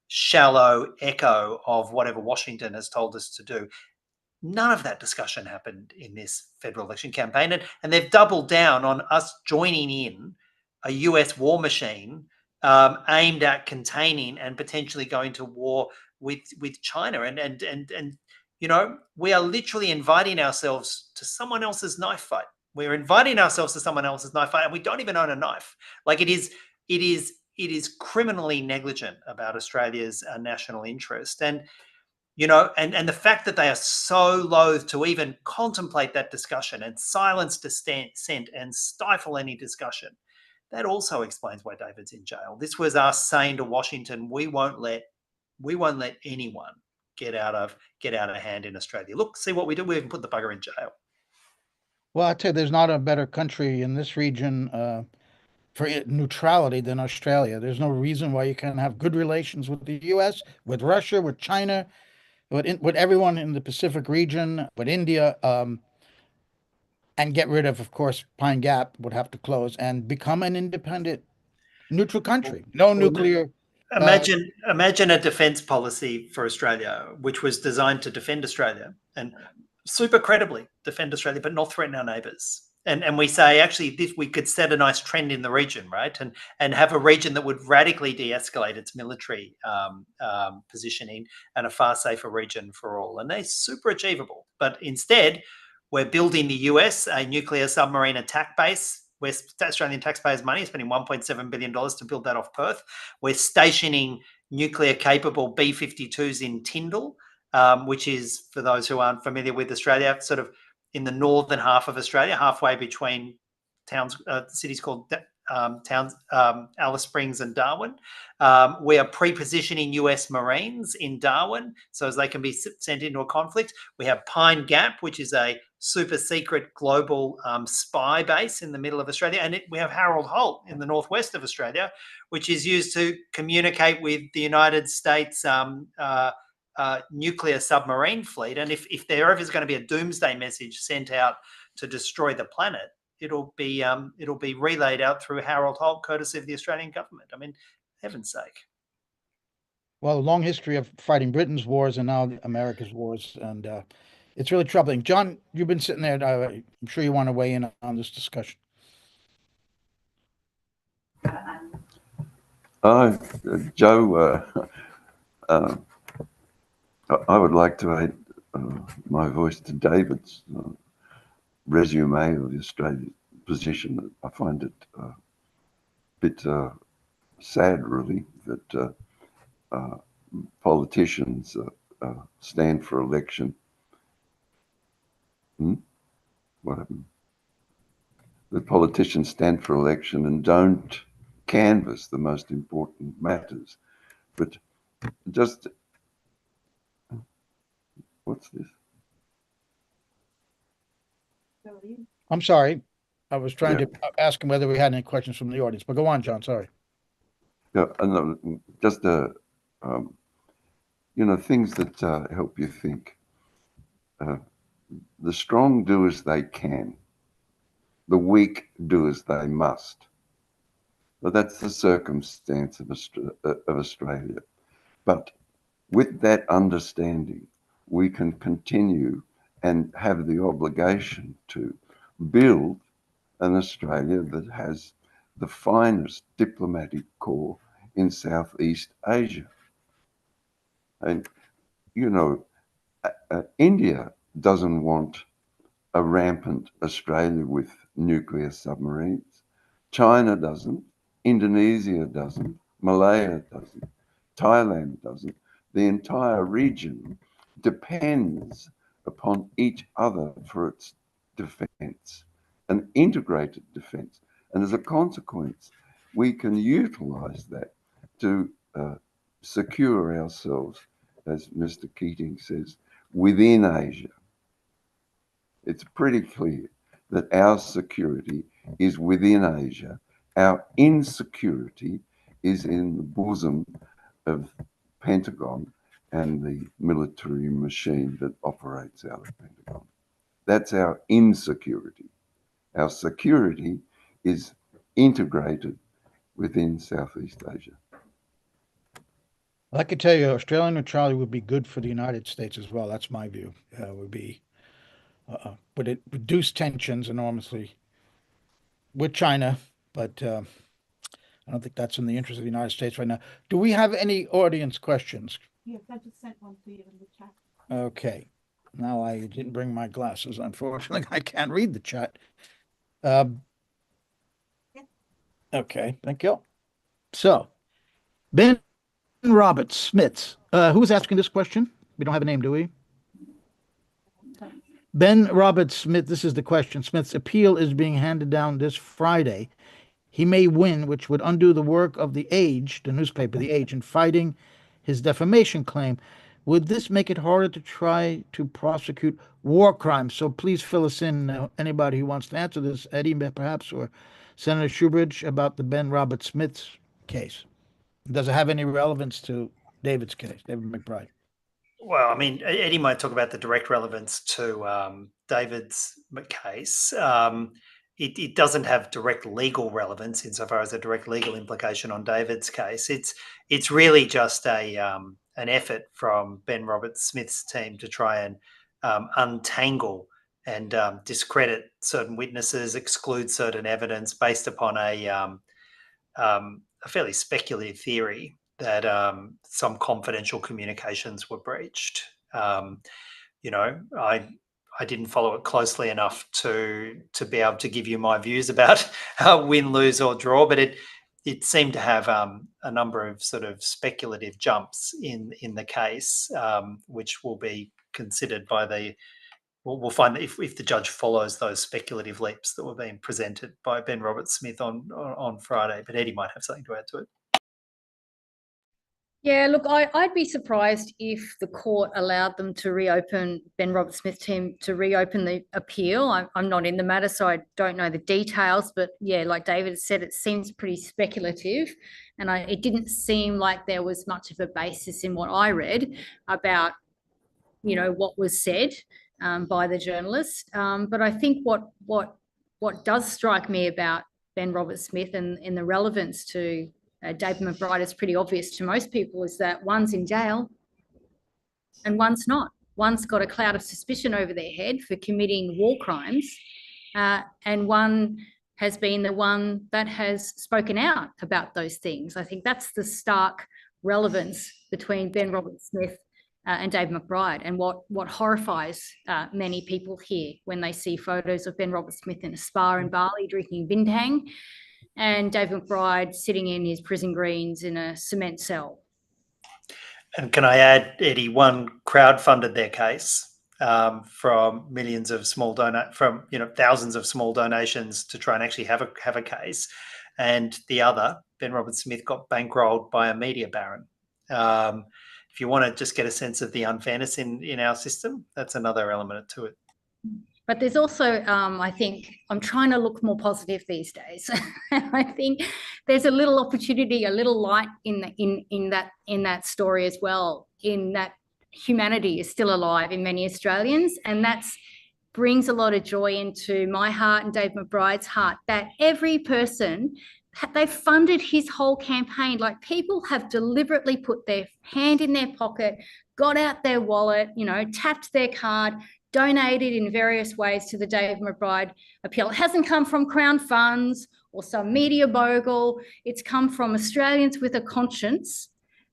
shallow echo of whatever Washington has told us to do? None of that discussion happened in this federal election campaign. And they've doubled down on us joining in a US war machine aimed at containing and potentially going to war with China. And you know, we are literally inviting ourselves to someone else's knife fight. We're inviting ourselves to someone else's knife fight, and we don't even own a knife. Like it is criminally negligent about Australia's national interest. And and the fact that they are so loath to even contemplate that discussion and silence dissent and stifle any discussion, that also explains why David's in jail. This was us saying to Washington, we won't let anyone get out of hand in Australia. Look, see what we do. We even put the bugger in jail. Well, I tell you, there's not a better country in this region for neutrality than Australia. There's no reason why you can't have good relations with the U.S., with Russia, with China, with everyone in the Pacific region, with India, and get rid of course, Pine Gap would have to close and become an independent, neutral country. No nuclear. Imagine a defence policy for Australia, which was designed to defend Australia and super credibly defend Australia, but not threaten our neighbours. And we say, actually, we could set a nice trend in the region, right? And have a region that would radically de-escalate its military positioning and a far safer region for all. And they're super achievable. But instead, we're building the US a nuclear submarine attack base. We're Australian taxpayers' money, spending $1.7 billion to build that off Perth. We're stationing nuclear-capable B-52s in Tyndall, which is, for those who aren't familiar with Australia, sort of in the northern half of Australia, halfway between cities called Alice Springs and Darwin. We are pre-positioning US Marines in Darwin so as they can be sent into a conflict. We have Pine Gap, which is a super secret global spy base in the middle of Australia. And we have Harold Holt in the northwest of Australia, which is used to communicate with the United States nuclear submarine fleet. And if there ever is going to be a doomsday message sent out to destroy the planet, it'll be relayed out through Harold Holt, courtesy of the Australian government. I mean, heaven's sake. Well, a long history of fighting Britain's wars and now America's wars, and it's really troubling. John, you've been sitting there. I'm sure you want to weigh in on this discussion. Joe, I would like to add my voice to David's resume of the Australian position. I find it a bit sad, really, that politicians stand for election. What happened? The politicians stand for election and don't canvass the most important matters. But just, what's this? I'm sorry. I was trying to ask him whether we had any questions from the audience, but go on, John. Sorry. Yeah, just things that help you think. The strong do as they can. The weak do as they must. But that's the circumstance of Australia. But with that understanding, we can continue and have the obligation to build an Australia that has the finest diplomatic corps in Southeast Asia. And, India doesn't want a rampant Australia with nuclear submarines. China doesn't. Indonesia doesn't. Malaya doesn't. Thailand doesn't. The entire region depends upon each other for its defense, an integrated defense. And as a consequence, we can utilize that to secure ourselves, as Mr. Keating says, within Asia. It's pretty clear that our security is within Asia. Our insecurity is in the bosom of Pentagon and the military machine that operates out of Pentagon. That's our insecurity. Our security is integrated within Southeast Asia. I could tell you, Australian neutrality would be good for the United States as well. That's my view. Would it reduce tensions enormously with China? But I don't think that's in the interest of the United States right now. Do we have any audience questions? Yes, I just sent one to you in the chat. Okay. Now I didn't bring my glasses. Unfortunately, I can't read the chat. Um, okay, thank you. So, Ben Robert Smith. Who's asking this question? We don't have a name, do we? Ben Robert Smith, this is the question. Smith's appeal is being handed down this Friday. He may win, which would undo the work of The Age, the newspaper The Age, in fighting his defamation claim. Would this make it harder to try to prosecute war crimes? So please fill us in, anybody who wants to answer this, Eddie perhaps, or Senator Shoebridge, about the Ben Robert Smith's case. Does it have any relevance to David's case, David McBride? Well, I mean, Eddie might talk about the direct relevance to David's case. It doesn't have direct legal relevance insofar as a direct legal implication on David's case. It's really just an effort from Ben Robert Smith's team to try and untangle and discredit certain witnesses, exclude certain evidence based upon a fairly speculative theory that some confidential communications were breached. I didn't follow it closely enough to be able to give you my views about win, lose, or draw, but it seemed to have a number of sort of speculative jumps in the case, which will be considered by the. We'll find that if the judge follows those speculative leaps that were being presented by Ben Robert Smith on Friday. But Eddie might have something to add to it. Yeah, look, I'd be surprised if the court allowed them to reopen, Ben Robert Smith's team to reopen the appeal. I'm not in the matter, so I don't know the details. But yeah, like David said, it seems pretty speculative. And it didn't seem like there was much of a basis in what I read about, what was said by the journalist. But I think what does strike me about Ben Robert Smith and the relevance to David McBride is pretty obvious to most people, is that one's in jail and one's not. One's got a cloud of suspicion over their head for committing war crimes, and one has been the one that has spoken out about those things. I think that's the stark relevance between Ben Robert Smith and David McBride, and what horrifies many people here when they see photos of Ben Robert Smith in a spa in Bali drinking bintang, and David McBride sitting in his prison greens in a cement cell. And can I add, Eddie, one crowdfunded their case from millions of small thousands of small donations to try and actually have a case, and the other, Ben Robert Smith, got bankrolled by a media baron. If you want to just get a sense of the unfairness in our system, that's another element to it. But there's also, I think, I'm trying to look more positive these days. I think there's a little opportunity, a little light in that story as well, in that humanity is still alive in many Australians, and that's brings a lot of joy into my heart and Dave McBride's heart, that every person, they funded his whole campaign. Like, people have deliberately put their hand in their pocket, got out their wallet, tapped their card, donated in various ways to the David McBride appeal. It hasn't come from Crown funds or some media bogle. It's come from Australians with a conscience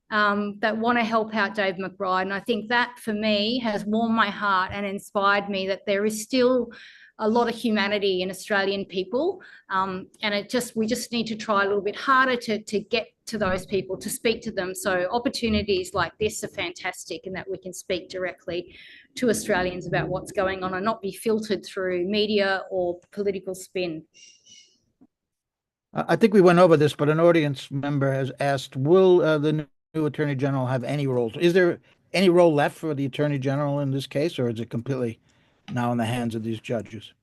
that want to help out David McBride. And I think that, for me, has warmed my heart and inspired me that there is still a lot of humanity in Australian people. And we just need to try a little bit harder to get to those people, to speak to them. So opportunities like this are fantastic, in that we can speak directly to Australians about what's going on and not be filtered through media or political spin. I think we went over this, but an audience member has asked, will the new Attorney General have any roles? Is there any role left for the Attorney General in this case, or is it completely now in the hands of these judges?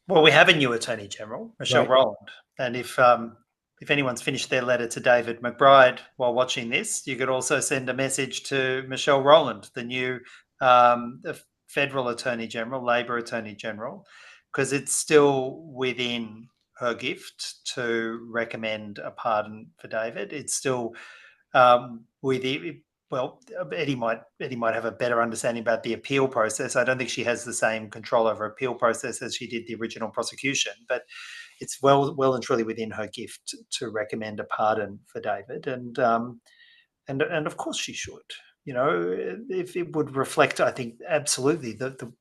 Well, we have a new Attorney General, Michelle Right. Rowland. And if anyone's finished their letter to David McBride while watching this, you could also send a message to Michelle Rowland, the new the federal Attorney General, Labor Attorney General, because it's still within her gift to recommend a pardon for David. It's still well, Eddie might have a better understanding about the appeal process. I don't think she has the same control over appeal process as she did the original prosecution, but it's well and truly within her gift to recommend a pardon for David, and of course she should. if it would reflect, I think, absolutely the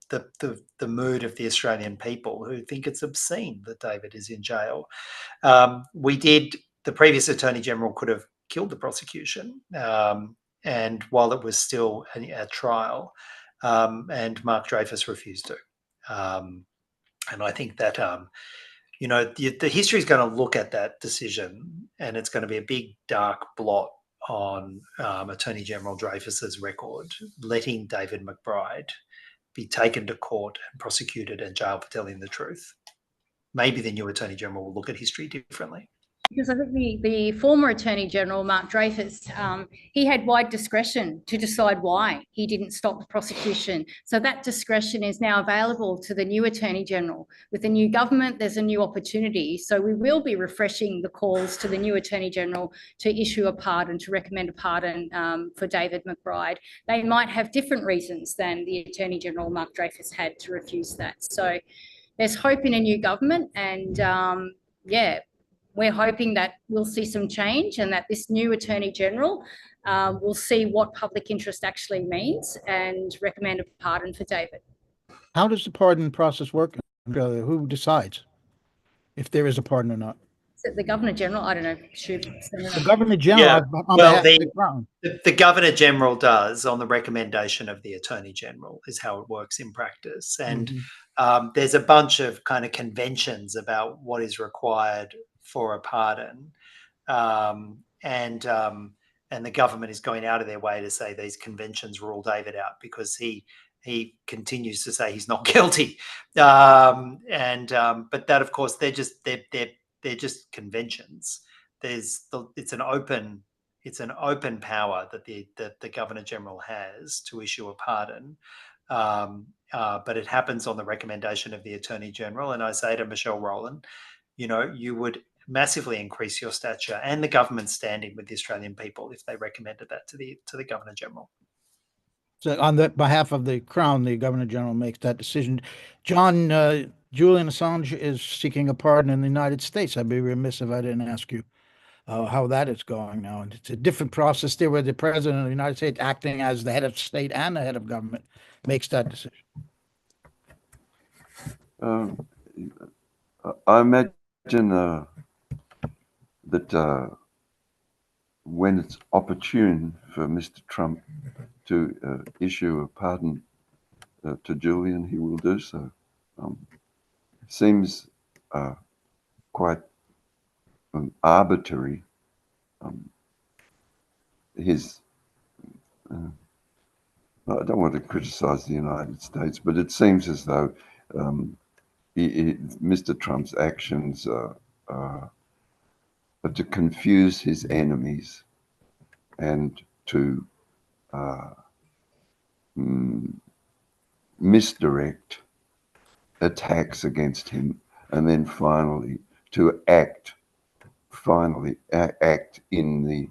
mood of the Australian people who think it's obscene that David is in jail. The previous Attorney General could have killed the prosecution, and while it was still a trial, and Mark Dreyfus refused to. And I think that, the history is going to look at that decision, and it's going to be a big dark blot on Attorney General Dreyfus's record, letting David McBride be taken to court and prosecuted and jailed for telling the truth. Maybe the new Attorney General will look at history differently. Because I think the former Attorney General, Mark Dreyfus, he had wide discretion to decide why he didn't stop the prosecution. So that discretion is now available to the new Attorney General. With the new government, there's a new opportunity. So we will be refreshing the calls to the new Attorney General to issue a pardon, to recommend a pardon for David McBride. They might have different reasons than the Attorney General, Mark Dreyfus, had to refuse that. So there's hope in a new government, and we're hoping that we'll see some change, and that this new Attorney General will see what public interest actually means and recommend a pardon for David. How does the pardon process work? Who decides if there is a pardon or not? Is it the Governor General? I don't know. The Governor General. The Governor General does, on the recommendation of the Attorney General, is how it works in practice. And there's a bunch of kind of conventions about what is required for a pardon, and the government is going out of their way to say these conventions rule David out because he continues to say he's not guilty, but that, of course, they're just conventions. It's an open power that the Governor General has to issue a pardon, but it happens on the recommendation of the Attorney General. And I say to Michelle Rowland, you would massively increase your stature and the government's standing with the Australian people if they recommended that to the Governor General. So on the behalf of the Crown, the Governor General makes that decision. John, Julian Assange is seeking a pardon in the United States. I'd be remiss if I didn't ask you how that is going now. And it's a different process there where the President of the United States, acting as the head of state and the head of government, makes that decision. I imagine that when it's opportune for Mr. Trump to issue a pardon to Julian, he will do so. Seems quite arbitrary. I don't want to criticize the United States, but it seems as though Mr. Trump's actions are to confuse his enemies and to misdirect attacks against him, and then finally to act in the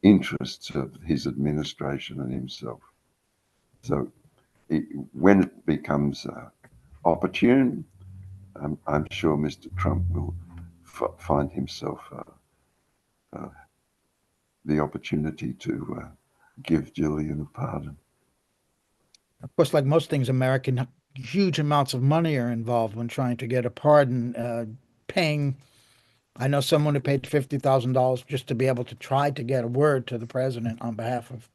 interests of his administration and himself. So when it becomes opportune, I'm sure Mr. Trump will find himself the opportunity to give Julian a pardon. Of course, like most things American, huge amounts of money are involved when trying to get a pardon. I know someone who paid $50,000 just to be able to try to get a word to the president on behalf of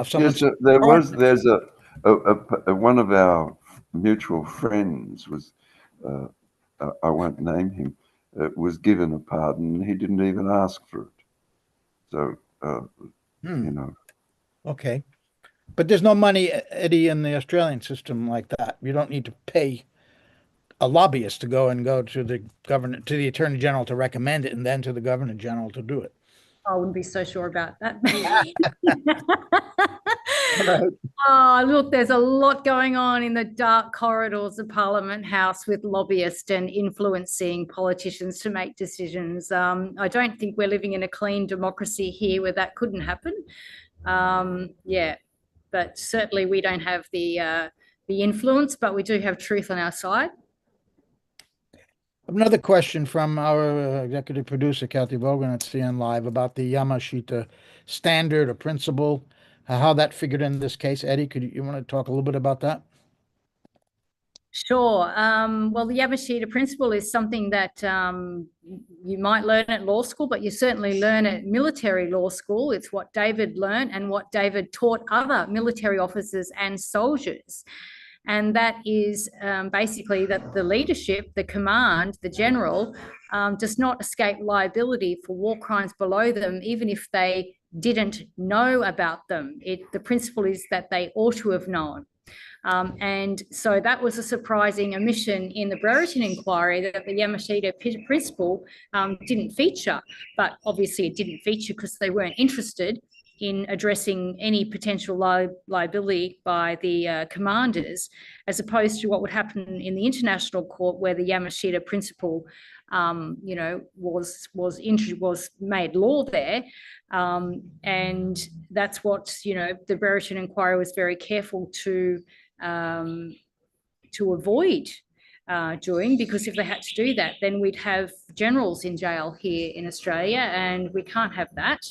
someone. Yes, there's one of our mutual friends was, I won't name him, was given a pardon. He didn't even ask for it. So, Okay. But there's no money, Eddie, in the Australian system like that. You don't need to pay a lobbyist to go to the governor, to the Attorney General to recommend it, and then to the Governor General to do it. I wouldn't be so sure about that. Right. Oh, look, there's a lot going on in the dark corridors of Parliament House with lobbyists and influencing politicians to make decisions. I don't think we're living in a clean democracy here where that couldn't happen. But certainly we don't have the influence, but we do have truth on our side. Another question from our executive producer, Kathy Vaughan at CN Live, about the Yamashita standard or principle. how that figured in this case. Eddie, you want to talk a little bit about that? Sure. Well, the Yamashita principle is something that you might learn at law school, but you certainly learn at military law school. It's what David learned and what David taught other military officers and soldiers. And that is basically that the leadership, the command, the general, does not escape liability for war crimes below them, even if they didn't know about them. The principle is that they ought to have known. And so that was a surprising omission in the Brereton inquiry, that the Yamashita principle didn't feature. But obviously it didn't feature because they weren't interested in addressing any potential liability by the commanders, as opposed to what would happen in the international court, where the Yamashita principle was made law there. And that's what, the Brereton inquiry was very careful to avoid doing, because if they had to do that, then we'd have generals in jail here in Australia, and we can't have that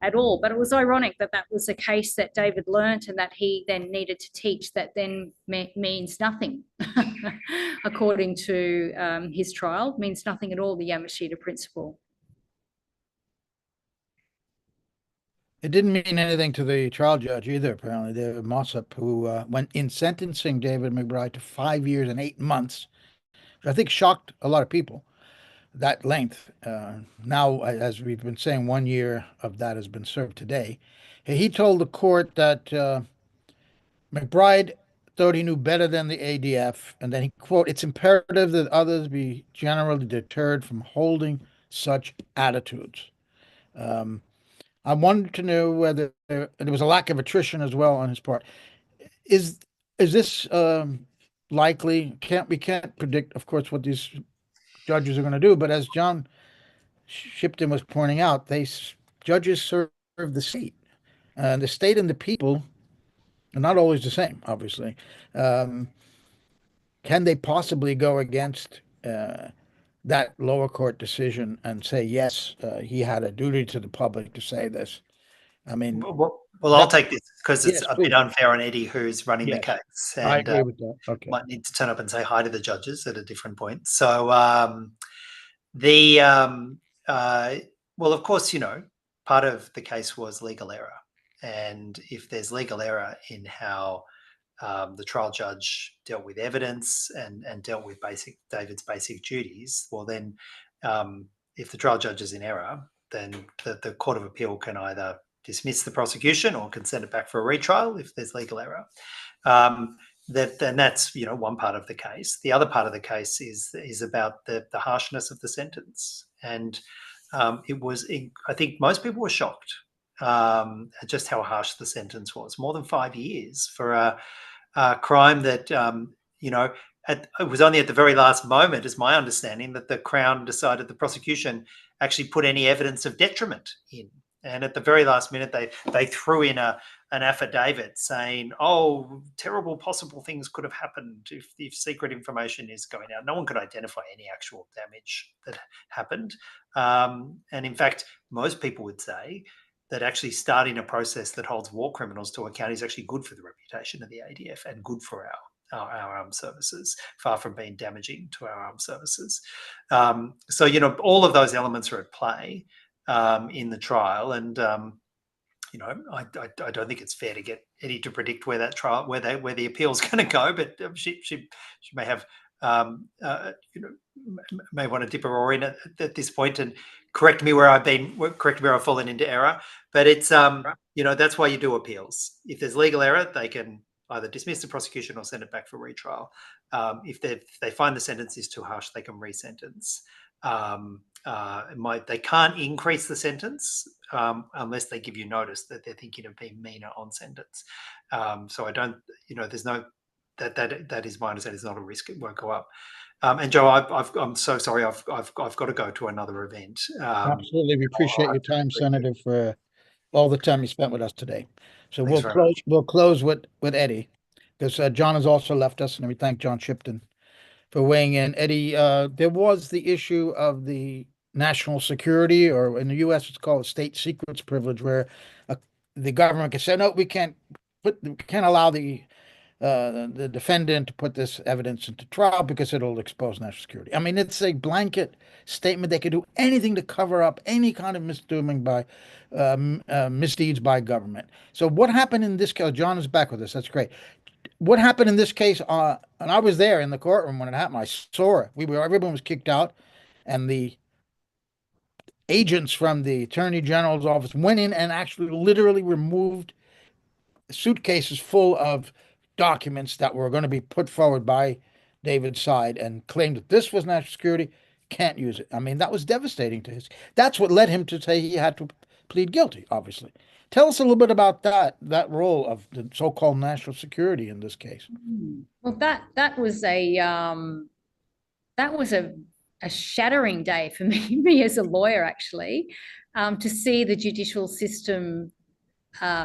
at all. But it was ironic that that was a case that David learnt and that he then needed to teach, that then means nothing. According to his trial, means nothing at all, the Yamashita principle. It didn't mean anything to the trial judge either, apparently. The Mossop, who went in sentencing David McBride to 5 years and 8 months, which I think shocked a lot of people, that length. Now, as we've been saying, 1 year of that has been served today. He told the court that McBride thought he knew better than the ADF, and then he, quote, "It's imperative that others be generally deterred from holding such attitudes." I wanted to know whether there was a lack of attrition as well on his part. Is this likely? We can't predict, of course, what these judges are going to do, but as John Shipton was pointing out, judges serve the state. The state and the people are not always the same, obviously. Can they possibly go against that lower court decision and say, yes, he had a duty to the public to say this? I mean, well, I'll take this because it's yes, a bit unfair on Eddie, who's running the case, and I agree with that. Okay. might need to turn up and say hi to the judges at a different point. So, well, of course, part of the case was legal error, and if there's legal error in how the trial judge dealt with evidence and dealt with David's basic duties, well, then if the trial judge is in error, then the Court of Appeal can either dismiss the prosecution or can send it back for a retrial if there's legal error. Then that's one part of the case. The other part of the case is about the harshness of the sentence, and I think most people were shocked at just how harsh the sentence was. More than 5 years for a crime that it was only at the very last moment, is my understanding, that the Crown decided the prosecution actually put any evidence of detriment in. And at the very last minute, they threw in an affidavit saying, "Oh, terrible possible things could have happened if secret information is going out." No one could identify any actual damage that happened. And in fact, most people would say that actually starting a process that holds war criminals to account is actually good for the reputation of the ADF and good for our armed services, far from being damaging to our armed services. So, all of those elements are at play in the trial, and I don't think it's fair to get Eddie to predict where that trial, where the appeal is going to go. But she may have may want to dip her oar in at this point and correct me where I've fallen into error. But it's that's why you do appeals. If there's legal error, they can either dismiss the prosecution or send it back for retrial. If they find the sentence is too harsh, they can resentence. They can't increase the sentence unless they give you notice that they're thinking of being meaner on sentence. So I don't, there's no, that is my understanding. It's not a risk; it won't go up. And Joe, I'm so sorry. I've got to go to another event. Absolutely, we appreciate your time, Senator, for all the time you spent with us today. So Thanks we'll close with Eddie, because John has also left us, and we thank John Shipton for weighing in. Eddie, there was the issue of the national security, or in the U.S. it's called state secrets privilege, where the government can say, no, we can't allow the defendant to put this evidence into trial because it'll expose national security. I mean, it's a blanket statement. They could do anything to cover up any kind of misdoing by misdeeds by government. So what happened in this case? John is back with us. That's great. What happened in this case? And I was there in the courtroom when it happened. I saw it. Everyone was kicked out, and the agents from the Attorney General's office went in and actually literally removed suitcases full of documents that were going to be put forward by David's side and claimed that this was national security, can't use it. I mean, that was devastating to his. That's what led him to say he had to plead guilty, obviously. Tell us a little bit about that role of the so-called national security in this case. Well, that was a shattering day for me as a lawyer, actually, to see the judicial system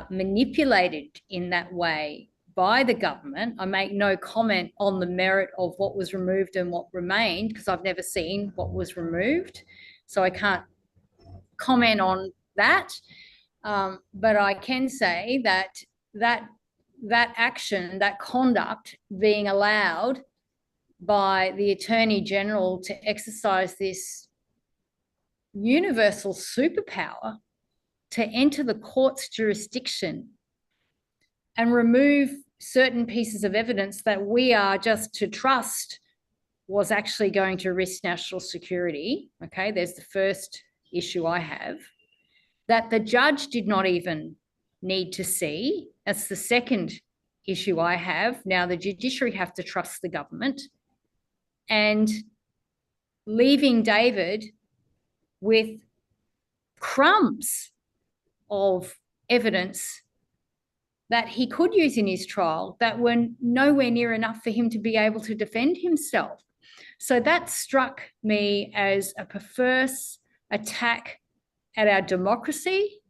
manipulated in that way by the government. I make no comment on the merit of what was removed and what remained because I've never seen what was removed, so I can't comment on that. But I can say that action, that conduct being allowed by the Attorney General to exercise this universal superpower to enter the court's jurisdiction and remove certain pieces of evidence that we are just to trust was actually going to risk national security. Okay, there's the first issue I have, that the judge did not even need to see. That's the second issue I have. Now the judiciary have to trust the government, and leaving David with crumbs of evidence that he could use in his trial that were nowhere near enough for him to be able to defend himself. So that struck me as a perverse attack at our democracy,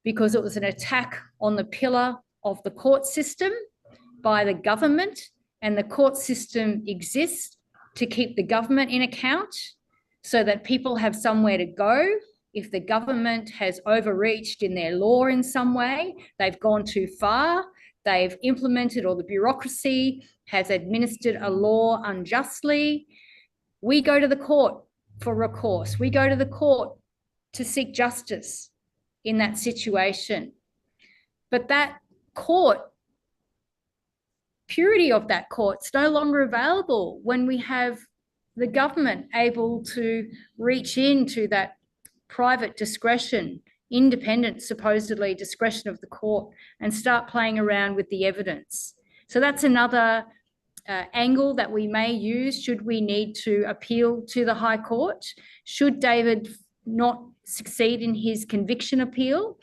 because it was an attack on the pillar of the court system by the government, and the court system exists to keep the government in account so that people have somewhere to go. If the government has overreached in their law in some way, they've gone too far, they've implemented, or the bureaucracy has administered a law unjustly, we go to the court for recourse. We go to the court to seek justice in that situation. But that court, purity of that court's no longer available when we have the government able to reach into that private discretion, independent, supposedly, discretion of the court and start playing around with the evidence. So that's another angle that we may use should we need to appeal to the High Court. Should David not succeed in his conviction appeal,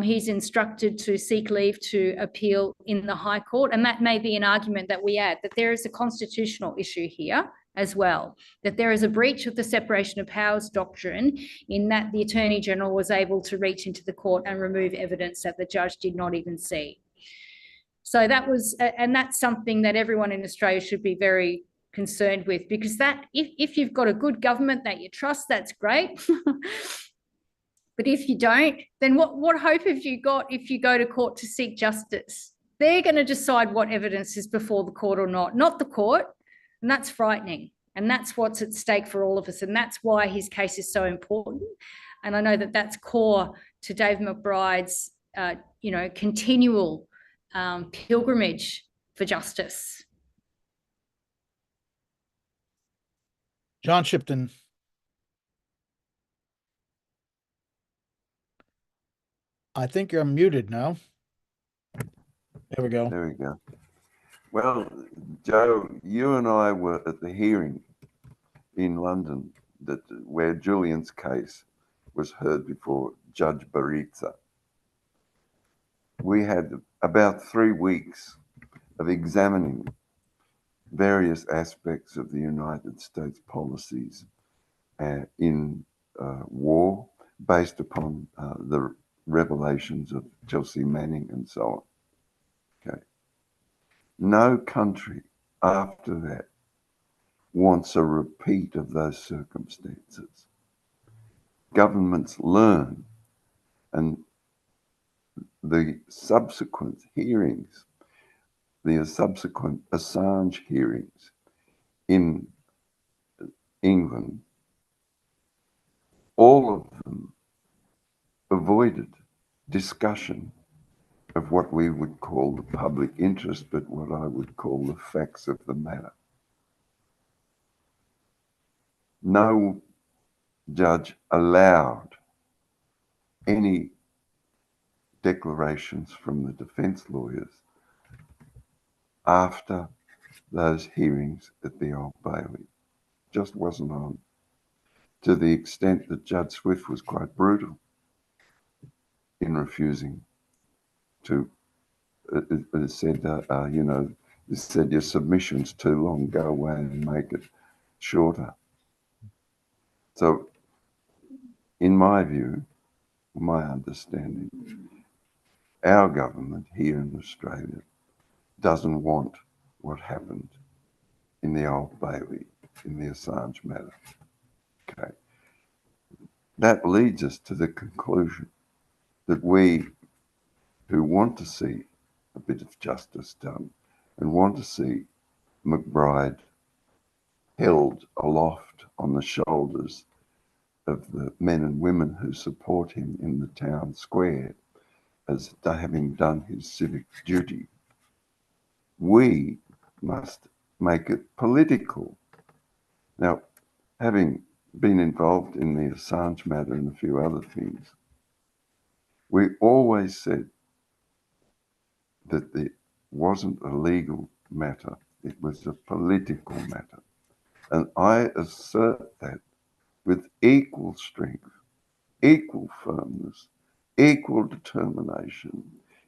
he's instructed to seek leave to appeal in the High Court. And that may be an argument that we add, that there is a constitutional issue here as well, that there is a breach of the separation of powers doctrine in that the Attorney General was able to reach into the court and remove evidence that the judge did not even see. So that was, and that's something that everyone in Australia should be very concerned with, because that if you've got a good government that you trust, that's great. But if you don't, then what hope have you got if you go to court to seek justice? They're going to decide what evidence is before the court or not the court. And that's frightening. And that's what's at stake for all of us. And that's why his case is so important. And I know that that's core to David McBride's, continual pilgrimage for justice. John Shipton. I think you're muted now. There we go. There we go. Well, Joe, you and I were at the hearing in London where Julian's case was heard before Judge Baritza. We had about 3 weeks of examining various aspects of the United States policies in war based upon the revelations of Chelsea Manning and so on. Okay. No country after that wants a repeat of those circumstances. Governments learn, and the subsequent hearings, the subsequent Assange hearings in England, all of them avoided discussion of what we would call the public interest, but what I would call the facts of the matter. No judge allowed any declarations from the defence lawyers after those hearings at the Old Bailey. Just wasn't on, to the extent that Judge Swift was quite brutal in refusing to, it said, you know, it said your submission's too long, go away and make it shorter. So in my view, my understanding, our government here in Australia doesn't want what happened in the Old Bailey, in the Assange matter. Okay. That leads us to the conclusion that we who want to see a bit of justice done and want to see McBride held aloft on the shoulders of the men and women who support him in the town square as having done his civic duty, we must make it political. Now, having been involved in the Assange matter and a few other things, we always said that it wasn't a legal matter, it was a political matter. And I assert that with equal strength, equal firmness, equal determination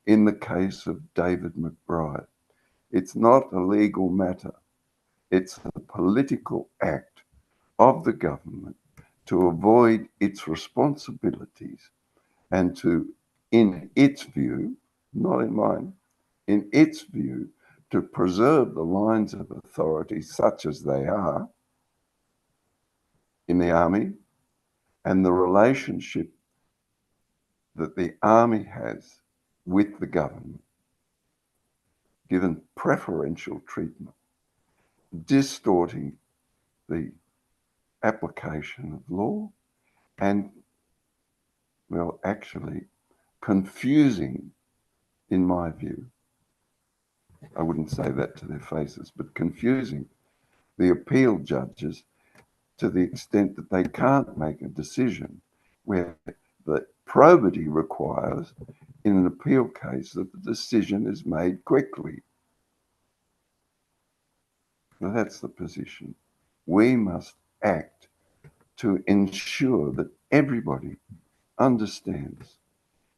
in the case of David McBride. It's not a legal matter. It's a political act of the government to avoid its responsibilities and to, in its view, not in mine, in its view, to preserve the lines of authority such as they are in the army and the relationship that the army has with the government, given preferential treatment, distorting the application of law and, well, actually confusing, in my view, I wouldn't say that to their faces, but confusing the appeal judges to the extent that they can't make a decision where the probity requires in an appeal case that the decision is made quickly. Now that's the position. We must act to ensure that everybody understands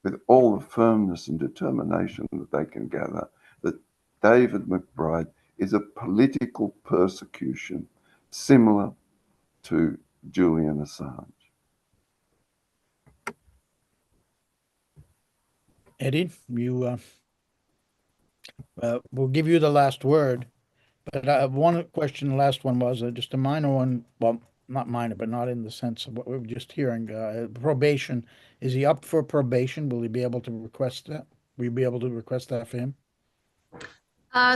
with all the firmness and determination that they can gather that David McBride is a political persecution similar to Julian Assange. Eddie, you we'll give you the last word, but I have one question. The last one was just a minor one. Well, not minor, but not in the sense of what we were just hearing. Probation. Is he up for probation? Will he be able to request that? Will you be able to request that for him?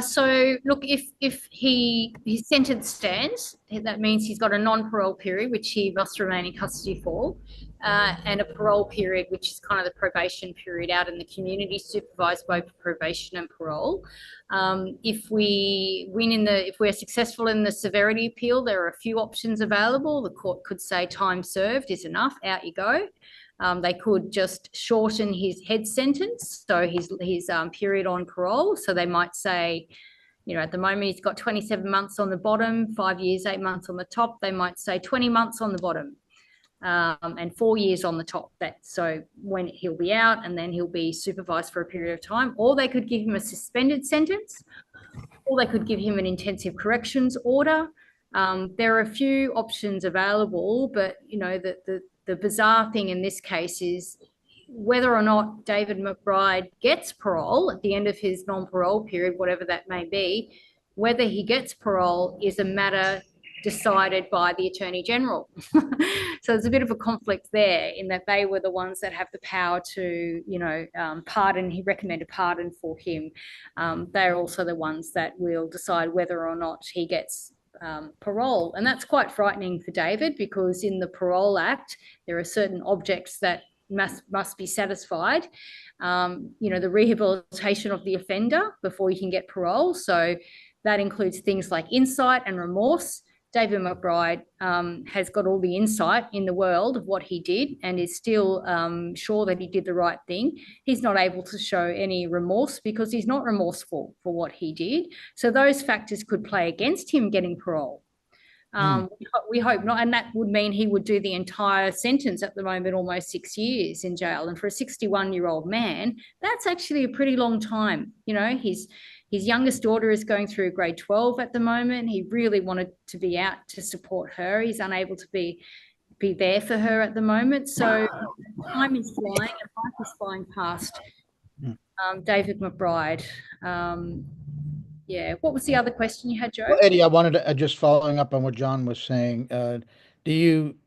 So look, if his sentence stands, that means he's got a non-parole period, which he must remain in custody for, and a parole period, which is kind of the probation period out in the community, supervised by probation and parole. If we're successful in the severity appeal, there are a few options available. The court could say time served is enough, out you go. They could just shorten his head sentence, so his period on parole. So they might say, you know, at the moment he's got 27 months on the bottom, 5 years, 8 months on the top. They might say 20 months on the bottom and 4 years on the top. So when he'll be out and then he'll be supervised for a period of time. Or they could give him a suspended sentence, or they could give him an intensive corrections order. There are a few options available, but, you know, the bizarre thing in this case is whether or not David McBride gets parole at the end of his non-parole period, whatever that may be, whether he gets parole is a matter decided by the Attorney General. So there's a bit of a conflict there in that they were the ones that have the power to, you know, pardon. He recommended pardon for him. They're also the ones that will decide whether or not he gets parole. And that's quite frightening for David, because in the Parole Act, there are certain objects that must be satisfied. You know, the rehabilitation of the offender before you can get parole. So that includes things like insight and remorse. David McBride has got all the insight in the world of what he did and is still sure that he did the right thing. He's not able to show any remorse because he's not remorseful for what he did. So those factors could play against him getting parole. We hope not. And that would mean he would do the entire sentence at the moment, almost 6 years in jail. And for a 61-year-old man, that's actually a pretty long time. You know, his youngest daughter is going through grade 12 at the moment. He really wanted to be out to support her. He's unable to be there for her at the moment. So time is flying and life is flying past David McBride. Yeah. What was the other question you had, Joe? Well, Eddie, I wanted to just following up on what John was saying. Or do you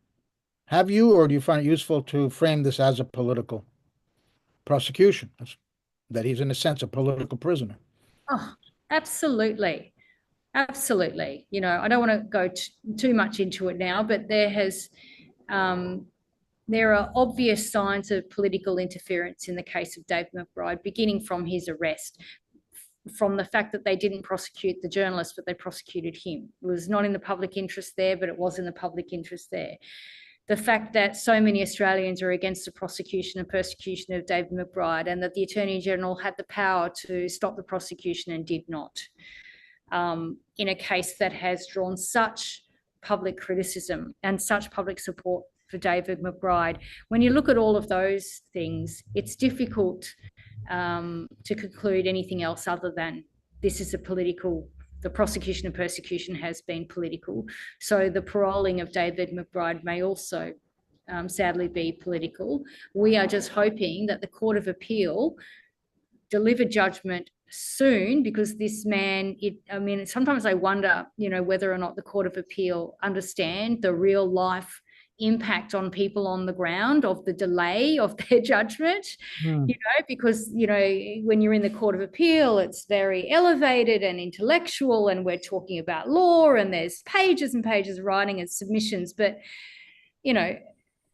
find it useful to frame this as a political prosecution, that he's in a sense a political prisoner? Oh, absolutely. Absolutely. You know, I don't want to go too much into it now, but there are obvious signs of political interference in the case of David McBride, beginning from his arrest, from the fact that they didn't prosecute the journalist, but they prosecuted him. It was not in the public interest there, but it was in the public interest there. The fact that so many Australians are against the prosecution and persecution of David McBride, and that the Attorney General had the power to stop the prosecution and did not, in a case that has drawn such public criticism and such public support for David McBride. When you look at all of those things, it's difficult to conclude anything else other than this is the prosecution and persecution has been political. So the paroling of David McBride may also sadly be political. We are just hoping that the Court of Appeal deliver judgment soon, because this man, sometimes I wonder, you know, whether or not the Court of Appeal understand the real life impact on people on the ground of the delay of their judgment, you know, because, you know, when you're in the Court of Appeal, it's very elevated and intellectual, and we're talking about law, and there's pages and pages of writing and submissions. But, you know,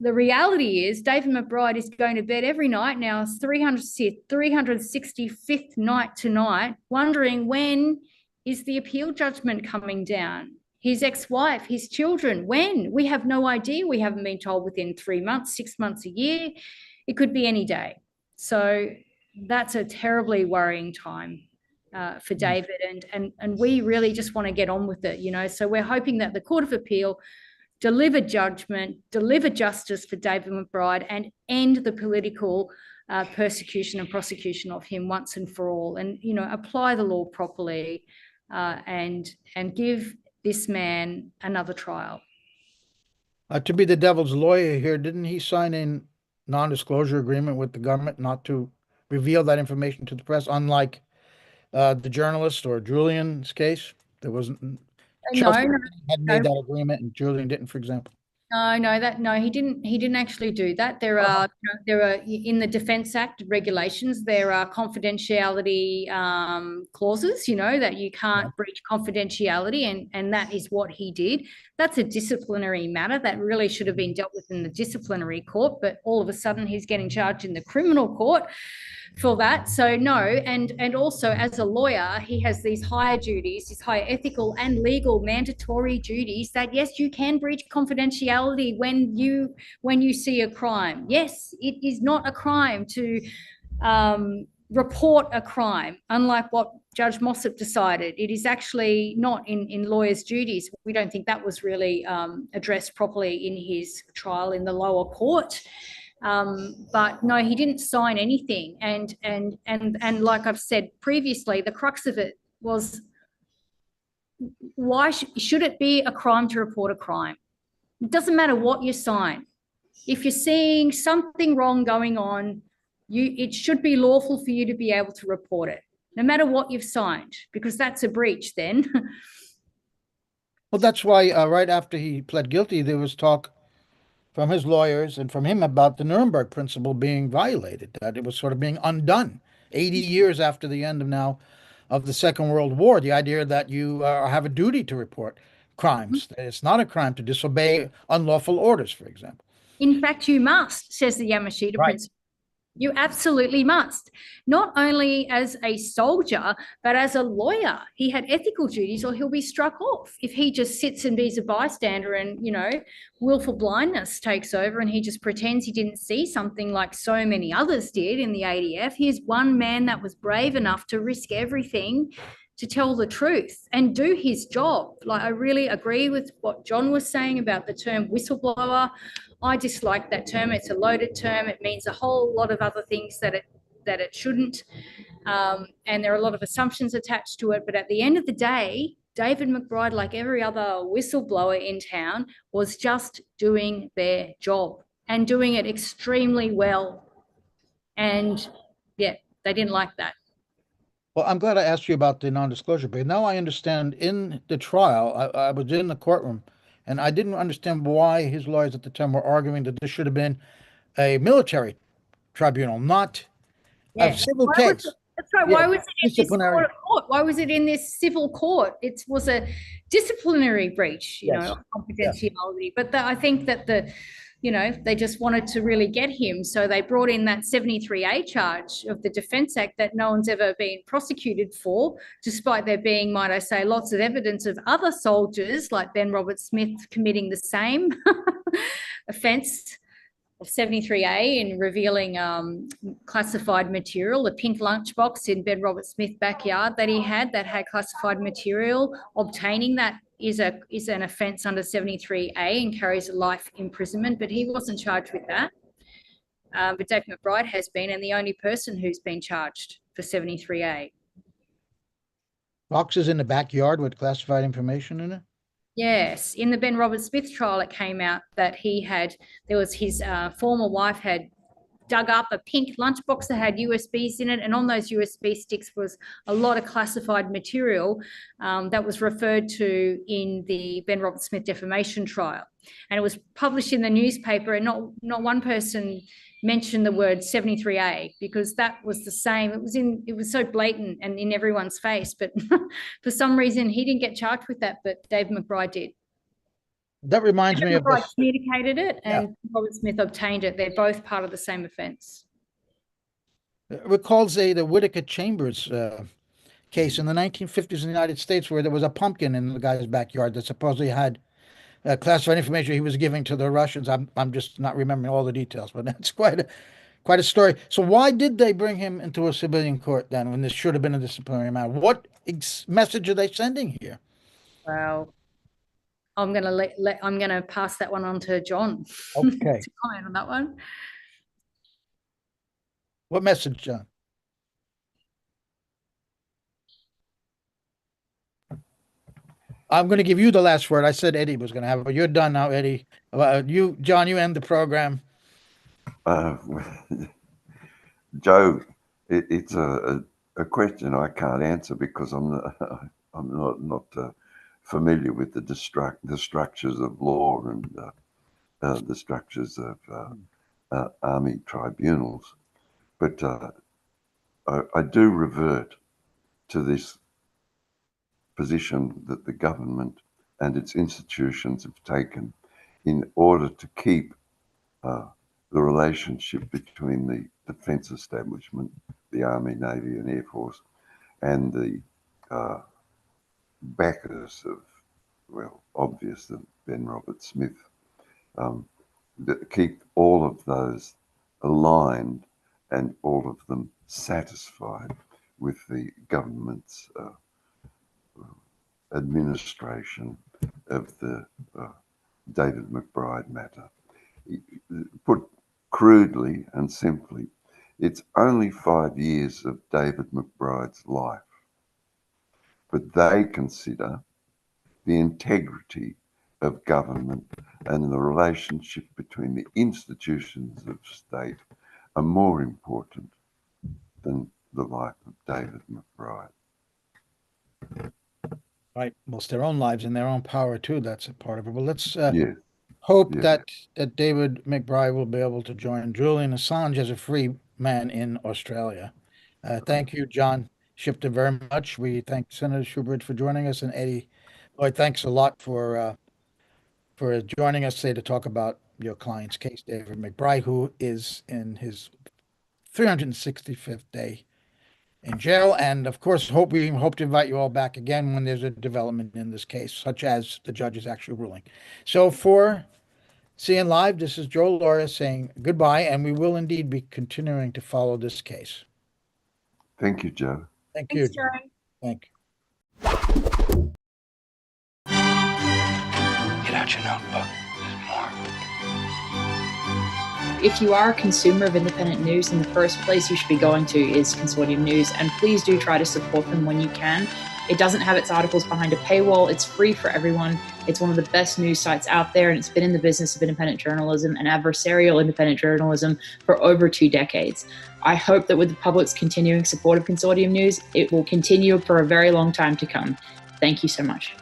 the reality is David McBride is going to bed every night now, 365th night tonight, wondering when is the appeal judgment coming down. His ex-wife, his children, when? We have no idea. We haven't been told within 3 months, 6 months, a year. It could be any day. So that's a terribly worrying time for David. And we really just want to get on with it, you know. So we're hoping that the Court of Appeal deliver judgment, deliver justice for David McBride, and end the political persecution and prosecution of him once and for all. And, you know, apply the law properly and give this man another trial. To be the devil's lawyer here, didn't he sign a non-disclosure agreement with the government not to reveal that information to the press, unlike the journalist or Julian's case? There wasn't. Chelsea had made that agreement and Julian didn't, for example. No, he didn't actually do that. There are in the Defence Act regulations, there are confidentiality clauses, you know, that you can't breach confidentiality, and that is what he did. That's a disciplinary matter that really should have been dealt with in the disciplinary court, but all of a sudden he's getting charged in the criminal court for that. So no, and also as a lawyer, he has these higher duties, these higher ethical and legal mandatory duties that, yes, you can breach confidentiality when you see a crime. Yes, it is not a crime to report a crime, unlike what Judge Mossop decided. It is actually not in lawyers' duties. We don't think that was really addressed properly in his trial in the lower court. But no, he didn't sign anything. And like I've said previously, the crux of it was, why should it be a crime to report a crime? It doesn't matter what you sign. If you're seeing something wrong going on, it should be lawful for you to be able to report it, no matter what you've signed, because that's a breach then. Well, that's why right after he pled guilty, there was talk from his lawyers and from him about the Nuremberg principle being violated, that it was sort of being undone 80 years after the end of now of the Second World War. The idea that you have a duty to report crimes. It's not a crime to disobey unlawful orders, for example. In fact, you must, says the Yamashita Right. principle. You absolutely must. Not only as a soldier, but as a lawyer. He had ethical duties or he'll be struck off. If he just sits and be a bystander and, willful blindness takes over and he just pretends he didn't see something like so many others did in the ADF. Here's one man that was brave enough to risk everything to tell the truth and do his job. Like, I really agree with what John was saying about the term whistleblower. I dislike that term. It's a loaded term. It means a whole lot of other things that it shouldn't. And there are a lot of assumptions attached to it. But at the end of the day, David McBride, like every other whistleblower in town, was just doing their job and doing it extremely well. And yeah, they didn't like that. Well, I'm glad I asked you about the non-disclosure, but now I understand in the trial, I was in the courtroom, and I didn't understand why his lawyers at the time were arguing that this should have been a military tribunal, not a civil case. That's right. Yeah, Why was it in this disciplinary. court? Why was it in this civil court? It was a disciplinary breach, Yes. of confidentiality. But I think that they just wanted to really get him. So they brought in that 73A charge of the Defence Act that no one's ever been prosecuted for, despite there being, might I say, lots of evidence of other soldiers like Ben Roberts-Smith committing the same offence of 73A in revealing classified material. The pink lunchbox in Ben Roberts-Smith's backyard that he had that had classified material, obtaining that is an offence under 73A and carries a life imprisonment, but he wasn't charged with that. But David McBride has been, and the only person who's been charged for 73A. Boxes in the backyard with classified information in it? Yes, in the Ben Roberts-Smith trial, it came out that his former wife had dug up a pink lunchbox that had USBs in it, and on those USB sticks was a lot of classified material that was referred to in the Ben Roberts-Smith defamation trial. And it was published in the newspaper, and not one person mentioned the word 73A, because that was the same. It was so blatant and in everyone's face, but for some reason he didn't get charged with that, but Dave McBride did. That reminds me of McBride communicated it, and Robert Smith obtained it. They're both part of the same offence. It recalls the Whittaker Chambers case in the 1950s in the United States, where there was a pumpkin in the guy's backyard that supposedly had classified information he was giving to the Russians. I'm just not remembering all the details, but that's quite a story. So why did they bring him into a civilian court then, when this should have been a disciplinary matter? What message are they sending here? Well, I'm gonna pass that one on to John. Okay. To comment on that one. What message, John? I'm going to give you the last word. I said Eddie was going to have it, but you're done now, Eddie. John, you end the program. Joe, it's a question I can't answer because I'm not familiar with the structures of law and the structures of army tribunals. But I do revert to this position that the government and its institutions have taken in order to keep the relationship between the defence establishment, the Army, Navy and Air Force, and the backers of, obvious that Ben Roberts-Smith, keep all of those aligned and all of them satisfied with the government's administration of the David McBride matter. Put crudely and simply, it's only 5 years of David McBride's life, but they consider the integrity of government and the relationship between the institutions of state are more important than the life of David McBride. Right. Well, it's their own lives and their own power too. That's a part of it. Well, let's Yeah, hope yeah. that David McBride will be able to join Julian Assange as a free man in Australia. Thank you, John Shipton, very much. We thank Senator Shoebridge for joining us, and Eddie Lloyd, thanks a lot for joining us today to talk about your client's case, David McBride, who is in his 365th day in jail. And of course, we hope to invite you all back again when there's a development in this case, such as the judge is actually ruling. So for CN Live, this is Joe Lauria saying goodbye, and we will indeed be continuing to follow this case. Thank you, Joe. Thank you. Thanks, Joe. Thank you. Get out your notebook. There's more. If you are a consumer of independent news, then the first place you should be going to is Consortium News, and please do try to support them when you can. It doesn't have its articles behind a paywall. It's free for everyone. It's one of the best news sites out there, and it's been in the business of independent journalism and adversarial independent journalism for over 2 decades. I hope that with the public's continuing support of Consortium News, it will continue for a very long time to come. Thank you so much.